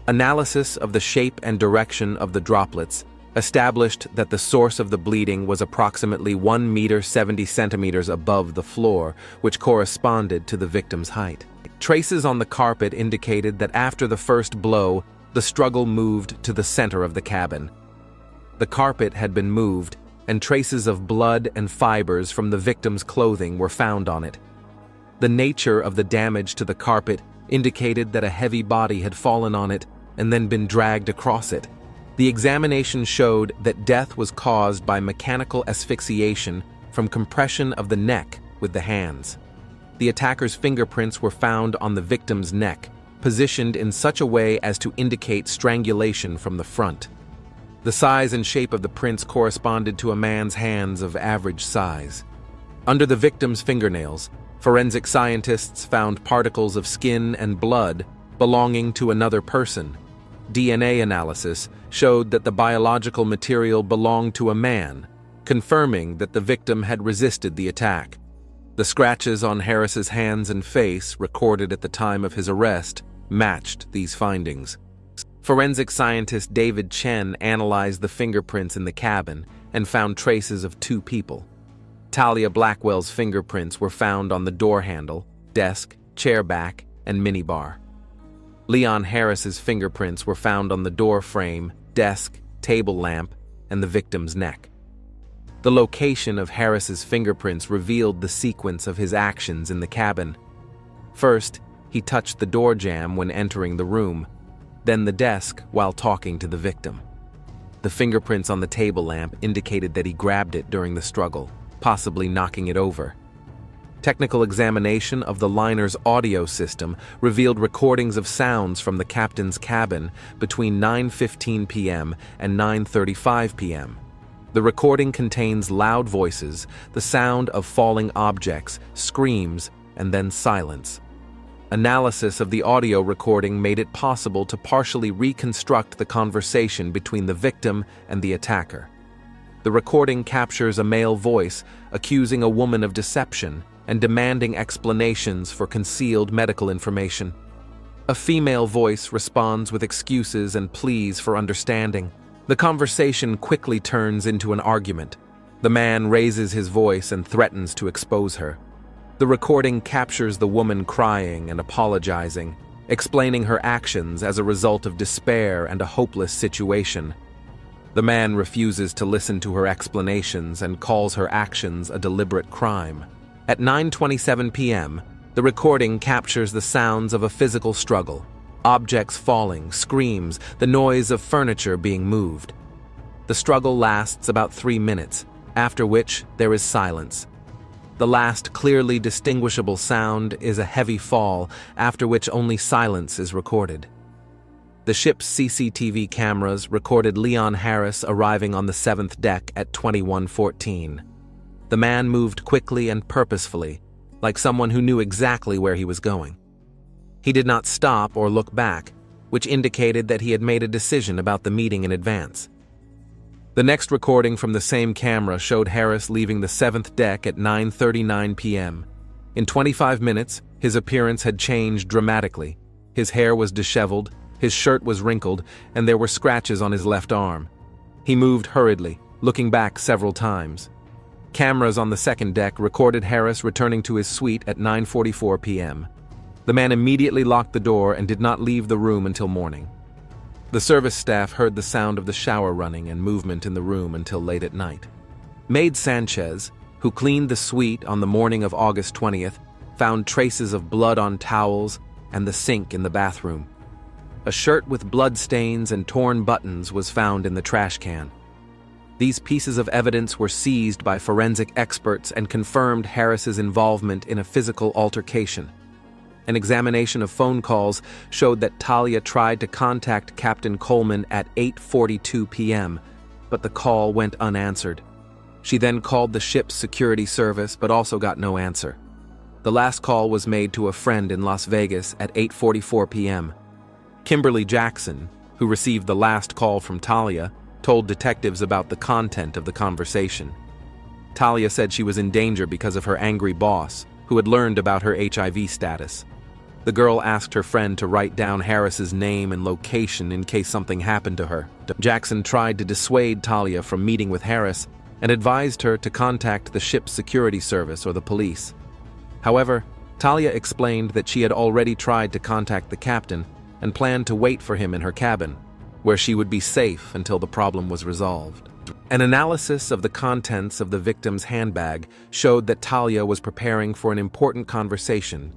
Analysis of the shape and direction of the droplets established that the source of the bleeding was approximately 1 meter 70 centimeters above the floor, which corresponded to the victim's height. Traces on the carpet indicated that after the first blow, the struggle moved to the center of the cabin. The carpet had been moved, and traces of blood and fibers from the victim's clothing were found on it. The nature of the damage to the carpet indicated that a heavy body had fallen on it and then been dragged across it. The examination showed that death was caused by mechanical asphyxiation from compression of the neck with the hands. The attacker's fingerprints were found on the victim's neck, positioned in such a way as to indicate strangulation from the front. The size and shape of the prints corresponded to a man's hands of average size. Under the victim's fingernails, forensic scientists found particles of skin and blood belonging to another person. DNA analysis showed that the biological material belonged to a man, confirming that the victim had resisted the attack. The scratches on Harris's hands and face, recorded at the time of his arrest, matched these findings. Forensic scientist David Chen analyzed the fingerprints in the cabin and found traces of 2 people. Talia Blackwell's fingerprints were found on the door handle, desk, chair back, and minibar. Leon Harris's fingerprints were found on the door frame, desk, table lamp, and the victim's neck. The location of Harris's fingerprints revealed the sequence of his actions in the cabin. First, he touched the door jamb when entering the room, then the desk while talking to the victim. The fingerprints on the table lamp indicated that he grabbed it during the struggle, possibly knocking it over. Technical examination of the liner's audio system revealed recordings of sounds from the captain's cabin between 9:15 p.m. and 9:35 p.m. The recording contains loud voices, the sound of falling objects, screams, and then silence. Analysis of the audio recording made it possible to partially reconstruct the conversation between the victim and the attacker. The recording captures a male voice accusing a woman of deception and demanding explanations for concealed medical information. A female voice responds with excuses and pleas for understanding. The conversation quickly turns into an argument. The man raises his voice and threatens to expose her. The recording captures the woman crying and apologizing, explaining her actions as a result of despair and a hopeless situation. The man refuses to listen to her explanations and calls her actions a deliberate crime. At 9:27 p.m., the recording captures the sounds of a physical struggle. Objects falling, screams, the noise of furniture being moved. The struggle lasts about 3 minutes, after which there is silence. The last clearly distinguishable sound is a heavy fall, after which only silence is recorded. The ship's CCTV cameras recorded Leon Harris arriving on the 7th deck at 21:14. The man moved quickly and purposefully, like someone who knew exactly where he was going. He did not stop or look back, which indicated that he had made a decision about the meeting in advance. The next recording from the same camera showed Harris leaving the 7th deck at 9:39 p.m. In 25 minutes, his appearance had changed dramatically. His hair was disheveled, his shirt was wrinkled, and there were scratches on his left arm. He moved hurriedly, looking back several times. Cameras on the 2nd deck recorded Harris returning to his suite at 9:44 p.m. The man immediately locked the door and did not leave the room until morning. The service staff heard the sound of the shower running and movement in the room until late at night. Maid Sanchez, who cleaned the suite on the morning of August 20th, found traces of blood on towels and the sink in the bathroom. A shirt with blood stains and torn buttons was found in the trash can. These pieces of evidence were seized by forensic experts and confirmed Harris's involvement in a physical altercation. An examination of phone calls showed that Talia tried to contact Captain Coleman at 8:42 p.m., but the call went unanswered. She then called the ship's security service but also got no answer. The last call was made to a friend in Las Vegas at 8:44 p.m. Kimberly Jackson, who received the last call from Talia, told detectives about the content of the conversation. Talia said she was in danger because of her angry boss, who had learned about her HIV status. The girl asked her friend to write down Harris's name and location in case something happened to her. Jackson tried to dissuade Talia from meeting with Harris and advised her to contact the ship's security service or the police. However, Talia explained that she had already tried to contact the captain and planned to wait for him in her cabin, where she would be safe until the problem was resolved. An analysis of the contents of the victim's handbag showed that Talia was preparing for an important conversation.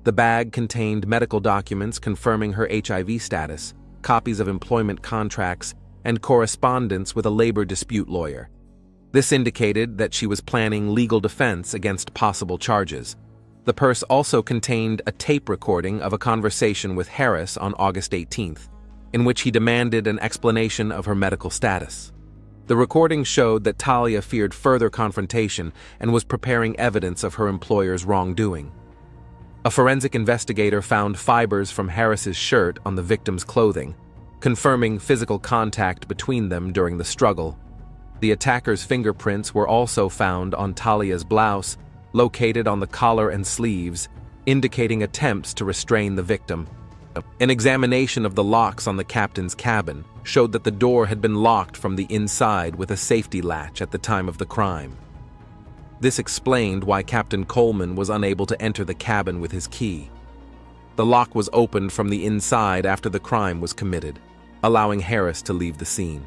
The bag contained medical documents confirming her HIV status, copies of employment contracts, and correspondence with a labor dispute lawyer. This indicated that she was planning legal defense against possible charges. The purse also contained a tape recording of a conversation with Harris on August 18th, in which he demanded an explanation of her medical status. The recording showed that Talia feared further confrontation and was preparing evidence of her employer's wrongdoing. A forensic investigator found fibers from Harris's shirt on the victim's clothing, confirming physical contact between them during the struggle. The attacker's fingerprints were also found on Talia's blouse, located on the collar and sleeves, indicating attempts to restrain the victim. An examination of the locks on the captain's cabin showed that the door had been locked from the inside with a safety latch at the time of the crime. This explained why Captain Coleman was unable to enter the cabin with his key. The lock was opened from the inside after the crime was committed, allowing Harris to leave the scene.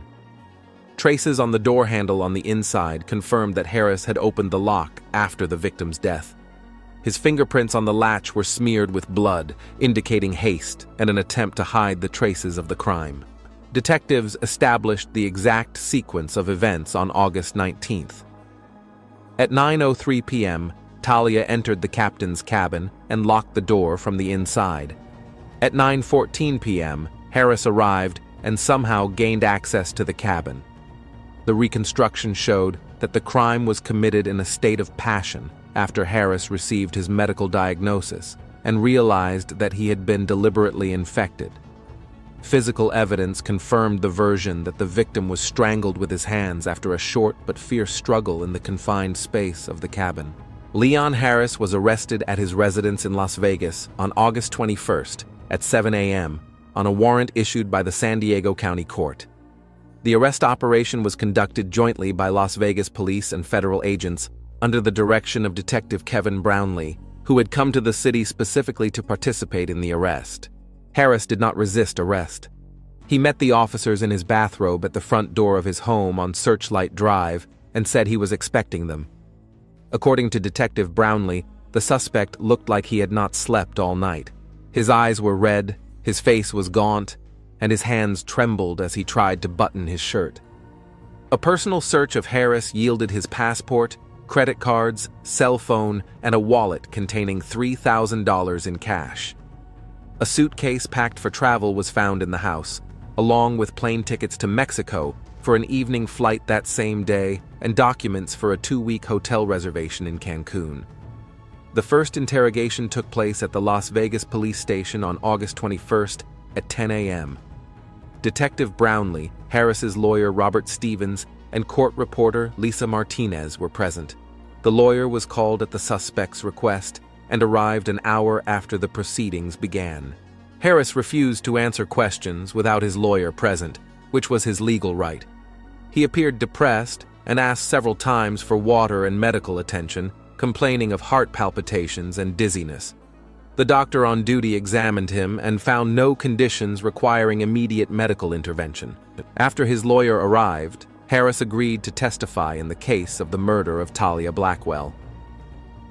Traces on the door handle on the inside confirmed that Harris had opened the lock after the victim's death. His fingerprints on the latch were smeared with blood, indicating haste and an attempt to hide the traces of the crime. Detectives established the exact sequence of events on August 19th. At 9:03 p.m., Talia entered the captain's cabin and locked the door from the inside. At 9:14 p.m., Harris arrived and somehow gained access to the cabin. The reconstruction showed that the crime was committed in a state of passion after Harris received his medical diagnosis and realized that he had been deliberately infected. Physical evidence confirmed the version that the victim was strangled with his hands after a short but fierce struggle in the confined space of the cabin. Leon Harris was arrested at his residence in Las Vegas on August 21st at 7 a.m. on a warrant issued by the San Diego County Court. The arrest operation was conducted jointly by Las Vegas police and federal agents under the direction of Detective Kevin Brownlee, who had come to the city specifically to participate in the arrest. Harris did not resist arrest. He met the officers in his bathrobe at the front door of his home on Searchlight Drive and said he was expecting them. According to Detective Brownlee, the suspect looked like he had not slept all night. His eyes were red, his face was gaunt, and his hands trembled as he tried to button his shirt. A personal search of Harris yielded his passport, credit cards, cell phone, and a wallet containing $3,000 in cash. A suitcase packed for travel was found in the house, along with plane tickets to Mexico for an evening flight that same day and documents for a 2-week hotel reservation in Cancun. The first interrogation took place at the Las Vegas police station on August 21st at 10 a.m. Detective Brownlee, Harris's lawyer Robert Stevens, and court reporter Lisa Martinez were present. The lawyer was called at the suspect's request and arrived an hour after the proceedings began. Harris refused to answer questions without his lawyer present, which was his legal right. He appeared depressed and asked several times for water and medical attention, complaining of heart palpitations and dizziness. The doctor on duty examined him and found no conditions requiring immediate medical intervention. After his lawyer arrived, Harris agreed to testify in the case of the murder of Talia Blackwell.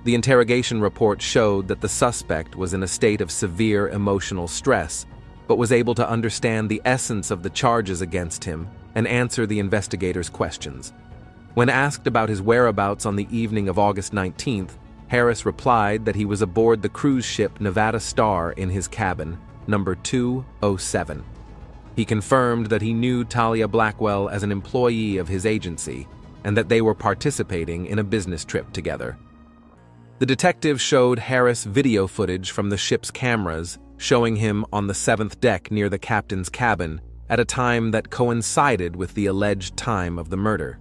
The interrogation report showed that the suspect was in a state of severe emotional stress, but was able to understand the essence of the charges against him and answer the investigators' questions. When asked about his whereabouts on the evening of August 19th, Harris replied that he was aboard the cruise ship Nevada Star in his cabin, number 207. He confirmed that he knew Talia Blackwell as an employee of his agency and that they were participating in a business trip together. The detective showed Harris video footage from the ship's cameras showing him on the 7th deck near the captain's cabin at a time that coincided with the alleged time of the murder.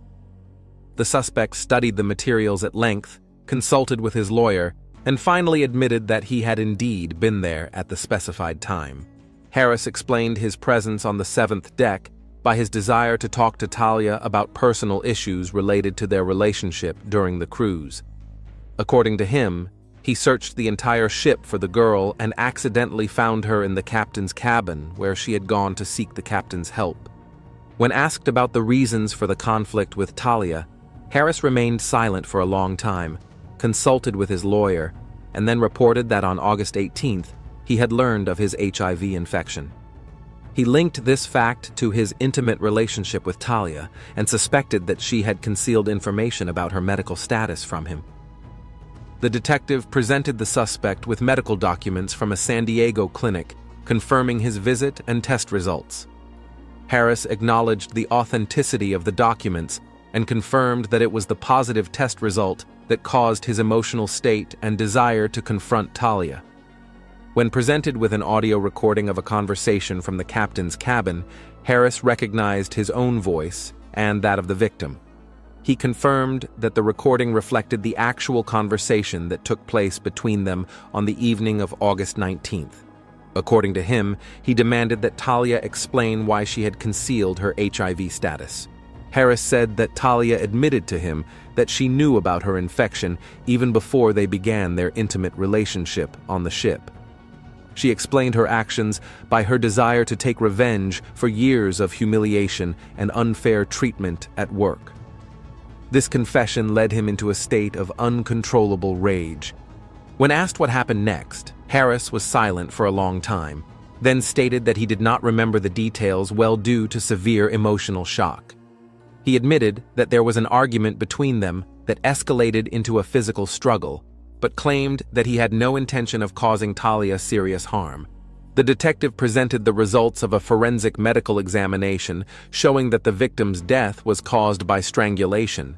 The suspect studied the materials at length, consulted with his lawyer, and finally admitted that he had indeed been there at the specified time. Harris explained his presence on the 7th deck by his desire to talk to Talia about personal issues related to their relationship during the cruise. According to him, he searched the entire ship for the girl and accidentally found her in the captain's cabin where she had gone to seek the captain's help. When asked about the reasons for the conflict with Talia, Harris remained silent for a long time, consulted with his lawyer, and then reported that on August 18th, he had learned of his HIV infection. He linked this fact to his intimate relationship with Talia and suspected that she had concealed information about her medical status from him. The detective presented the suspect with medical documents from a San Diego clinic confirming his visit and test results. Harris acknowledged the authenticity of the documents and confirmed that it was the positive test result that caused his emotional state and desire to confront Talia. When presented with an audio recording of a conversation from the captain's cabin, Harris recognized his own voice and that of the victim. He confirmed that the recording reflected the actual conversation that took place between them on the evening of August 19th. According to him, he demanded that Talia explain why she had concealed her HIV status. Harris said that Talia admitted to him that she knew about her infection even before they began their intimate relationship on the ship. She explained her actions by her desire to take revenge for years of humiliation and unfair treatment at work. This confession led him into a state of uncontrollable rage. When asked what happened next, Harris was silent for a long time, then stated that he did not remember the details well due to severe emotional shock. He admitted that there was an argument between them that escalated into a physical struggle, but claimed that he had no intention of causing Talia serious harm. The detective presented the results of a forensic medical examination showing that the victim's death was caused by strangulation.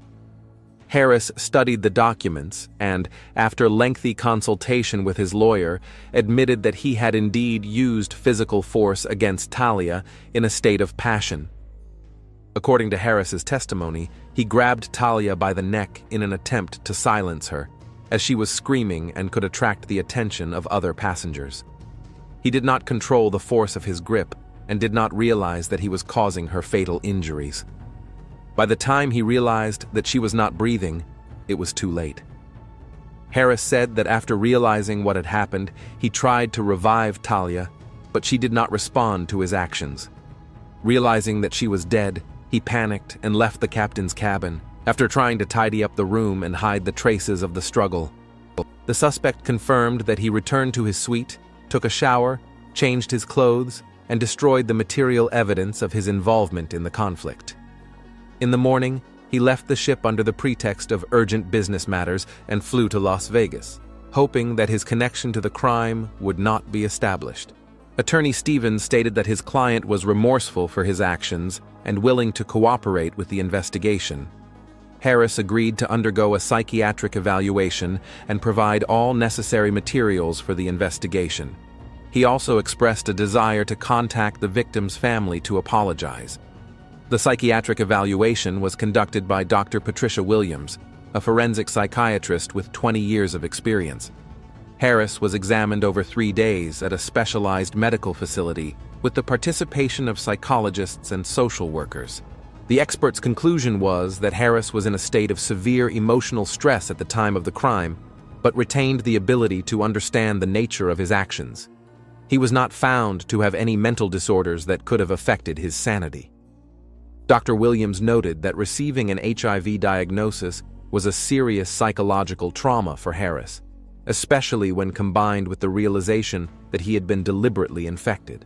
Harris studied the documents and, after lengthy consultation with his lawyer, admitted that he had indeed used physical force against Talia in a state of passion. According to Harris's testimony, he grabbed Talia by the neck in an attempt to silence her, as she was screaming and could attract the attention of other passengers. He did not control the force of his grip and did not realize that he was causing her fatal injuries. By the time he realized that she was not breathing, it was too late. Harris said that after realizing what had happened, he tried to revive Talia, but she did not respond to his actions. Realizing that she was dead, he panicked and left the captain's cabin, after trying to tidy up the room and hide the traces of the struggle. The suspect confirmed that he returned to his suite, took a shower, changed his clothes, and destroyed the material evidence of his involvement in the conflict. In the morning, he left the ship under the pretext of urgent business matters and flew to Las Vegas, hoping that his connection to the crime would not be established. Attorney Stevens stated that his client was remorseful for his actions and willing to cooperate with the investigation. Harris agreed to undergo a psychiatric evaluation and provide all necessary materials for the investigation. He also expressed a desire to contact the victim's family to apologize. The psychiatric evaluation was conducted by Dr. Patricia Williams, a forensic psychiatrist with 20 years of experience. Harris was examined over 3 days at a specialized medical facility with the participation of psychologists and social workers. The expert's conclusion was that Harris was in a state of severe emotional stress at the time of the crime, but retained the ability to understand the nature of his actions. He was not found to have any mental disorders that could have affected his sanity. Dr. Williams noted that receiving an HIV diagnosis was a serious psychological trauma for Harris, especially when combined with the realization that he had been deliberately infected.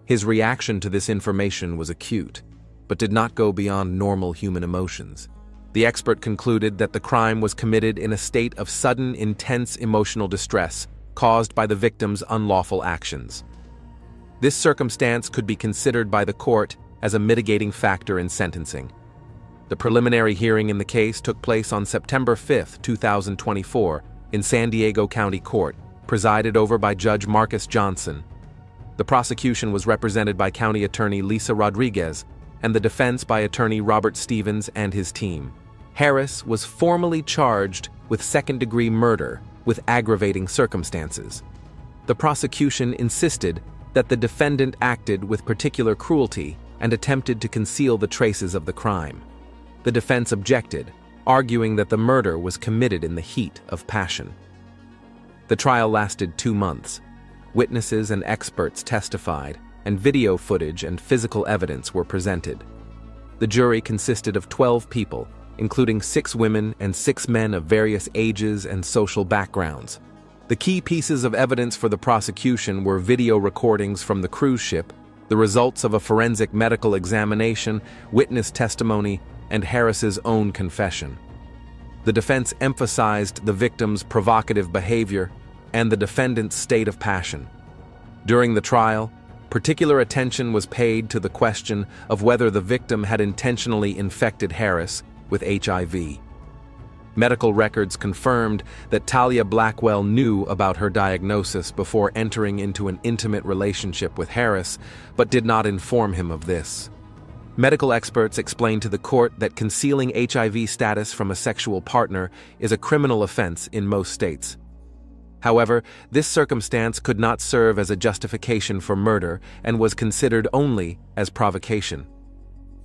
His reaction to this information was acute, but did not go beyond normal human emotions. The expert concluded that the crime was committed in a state of sudden, intense emotional distress caused by the victim's unlawful actions. This circumstance could be considered by the court as a mitigating factor in sentencing. The preliminary hearing in the case took place on September 5, 2024, in San Diego County Court, presided over by Judge Marcus Johnson. The prosecution was represented by County Attorney Lisa Rodriguez and the defense by Attorney Robert Stevens and his team. Harris was formally charged with second-degree murder with aggravating circumstances. The prosecution insisted that the defendant acted with particular cruelty and attempted to conceal the traces of the crime. The defense objected, arguing that the murder was committed in the heat of passion. The trial lasted 2 months. Witnesses and experts testified, and video footage and physical evidence were presented. The jury consisted of 12 people, including 6 women and 6 men of various ages and social backgrounds. The key pieces of evidence for the prosecution were video recordings from the cruise ship, the results of a forensic medical examination, witness testimony, and Harris's own confession. The defense emphasized the victim's provocative behavior and the defendant's state of passion. During the trial, particular attention was paid to the question of whether the victim had intentionally infected Harris with HIV. Medical records confirmed that Talia Blackwell knew about her diagnosis before entering into an intimate relationship with Harris, but did not inform him of this. Medical experts explained to the court that concealing HIV status from a sexual partner is a criminal offense in most states. However, this circumstance could not serve as a justification for murder and was considered only as provocation.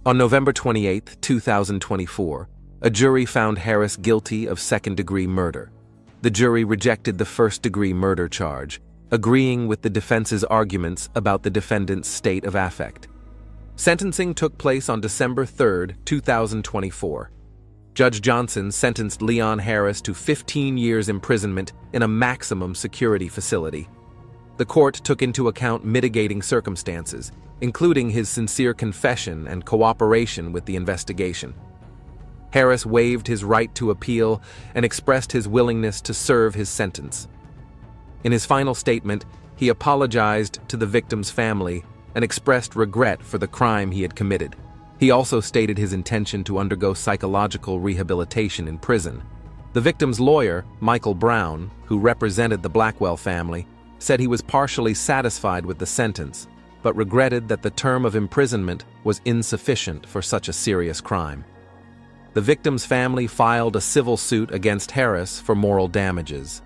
On November 28, 2024, a jury found Harris guilty of second-degree murder. The jury rejected the first-degree murder charge, agreeing with the defense's arguments about the defendant's state of affect. Sentencing took place on December 3, 2024. Judge Johnson sentenced Leon Harris to 15 years imprisonment in a maximum security facility. The court took into account mitigating circumstances, including his sincere confession and cooperation with the investigation. Harris waived his right to appeal and expressed his willingness to serve his sentence. In his final statement, he apologized to the victim's family and expressed regret for the crime he had committed. He also stated his intention to undergo psychological rehabilitation in prison. The victim's lawyer, Michael Brown, who represented the Blackwell family, said he was partially satisfied with the sentence, but regretted that the term of imprisonment was insufficient for such a serious crime. The victim's family filed a civil suit against Harris for moral damages.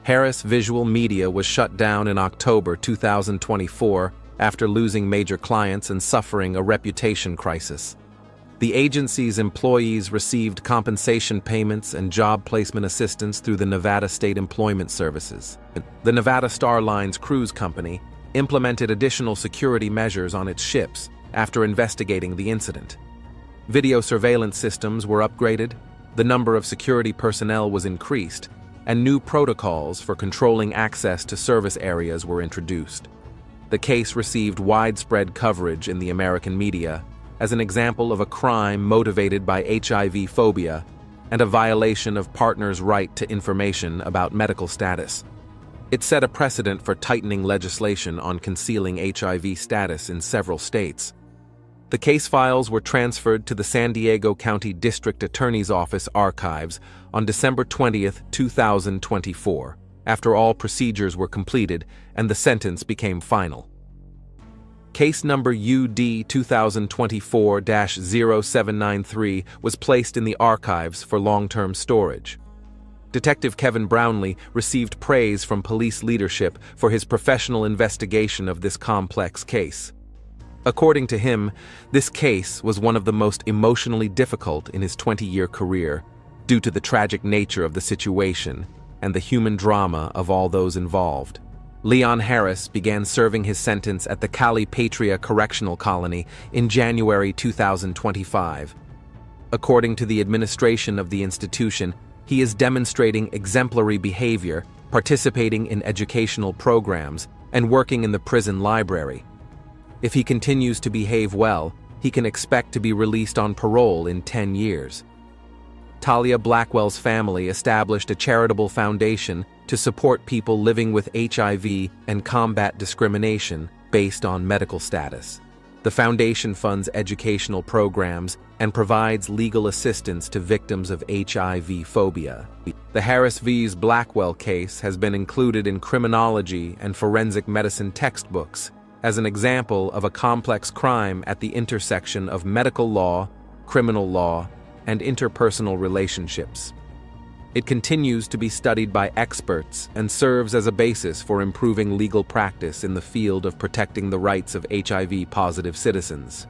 Harris Visual Media was shut down in October 2024 after losing major clients and suffering a reputation crisis. The agency's employees received compensation payments and job placement assistance through the Nevada State Employment Services. The Nevada Star Lines cruise company implemented additional security measures on its ships after investigating the incident. Video surveillance systems were upgraded, the number of security personnel was increased, and new protocols for controlling access to service areas were introduced. The case received widespread coverage in the American media as an example of a crime motivated by HIV phobia and a violation of partners' right to information about medical status. It set a precedent for tightening legislation on concealing HIV status in several states. The case files were transferred to the San Diego County District Attorney's Office archives on December 20, 2024, after all procedures were completed and the sentence became final. Case number UD 2024-0793 was placed in the archives for long-term storage. Detective Kevin Brownlee received praise from police leadership for his professional investigation of this complex case. According to him, this case was one of the most emotionally difficult in his 20-year career due to the tragic nature of the situation and the human drama of all those involved. Leon Harris began serving his sentence at the Cali Patria Correctional Colony in January 2025. According to the administration of the institution, he is demonstrating exemplary behavior, participating in educational programs, and working in the prison library. If he continues to behave well, he can expect to be released on parole in 10 years. Talia Blackwell's family established a charitable foundation to support people living with HIV and combat discrimination based on medical status. The foundation funds educational programs and provides legal assistance to victims of HIV phobia. The Harris vs. Blackwell case has been included in criminology and forensic medicine textbooks as an example of a complex crime at the intersection of medical law, criminal law, and interpersonal relationships. It continues to be studied by experts and serves as a basis for improving legal practice in the field of protecting the rights of HIV-positive citizens.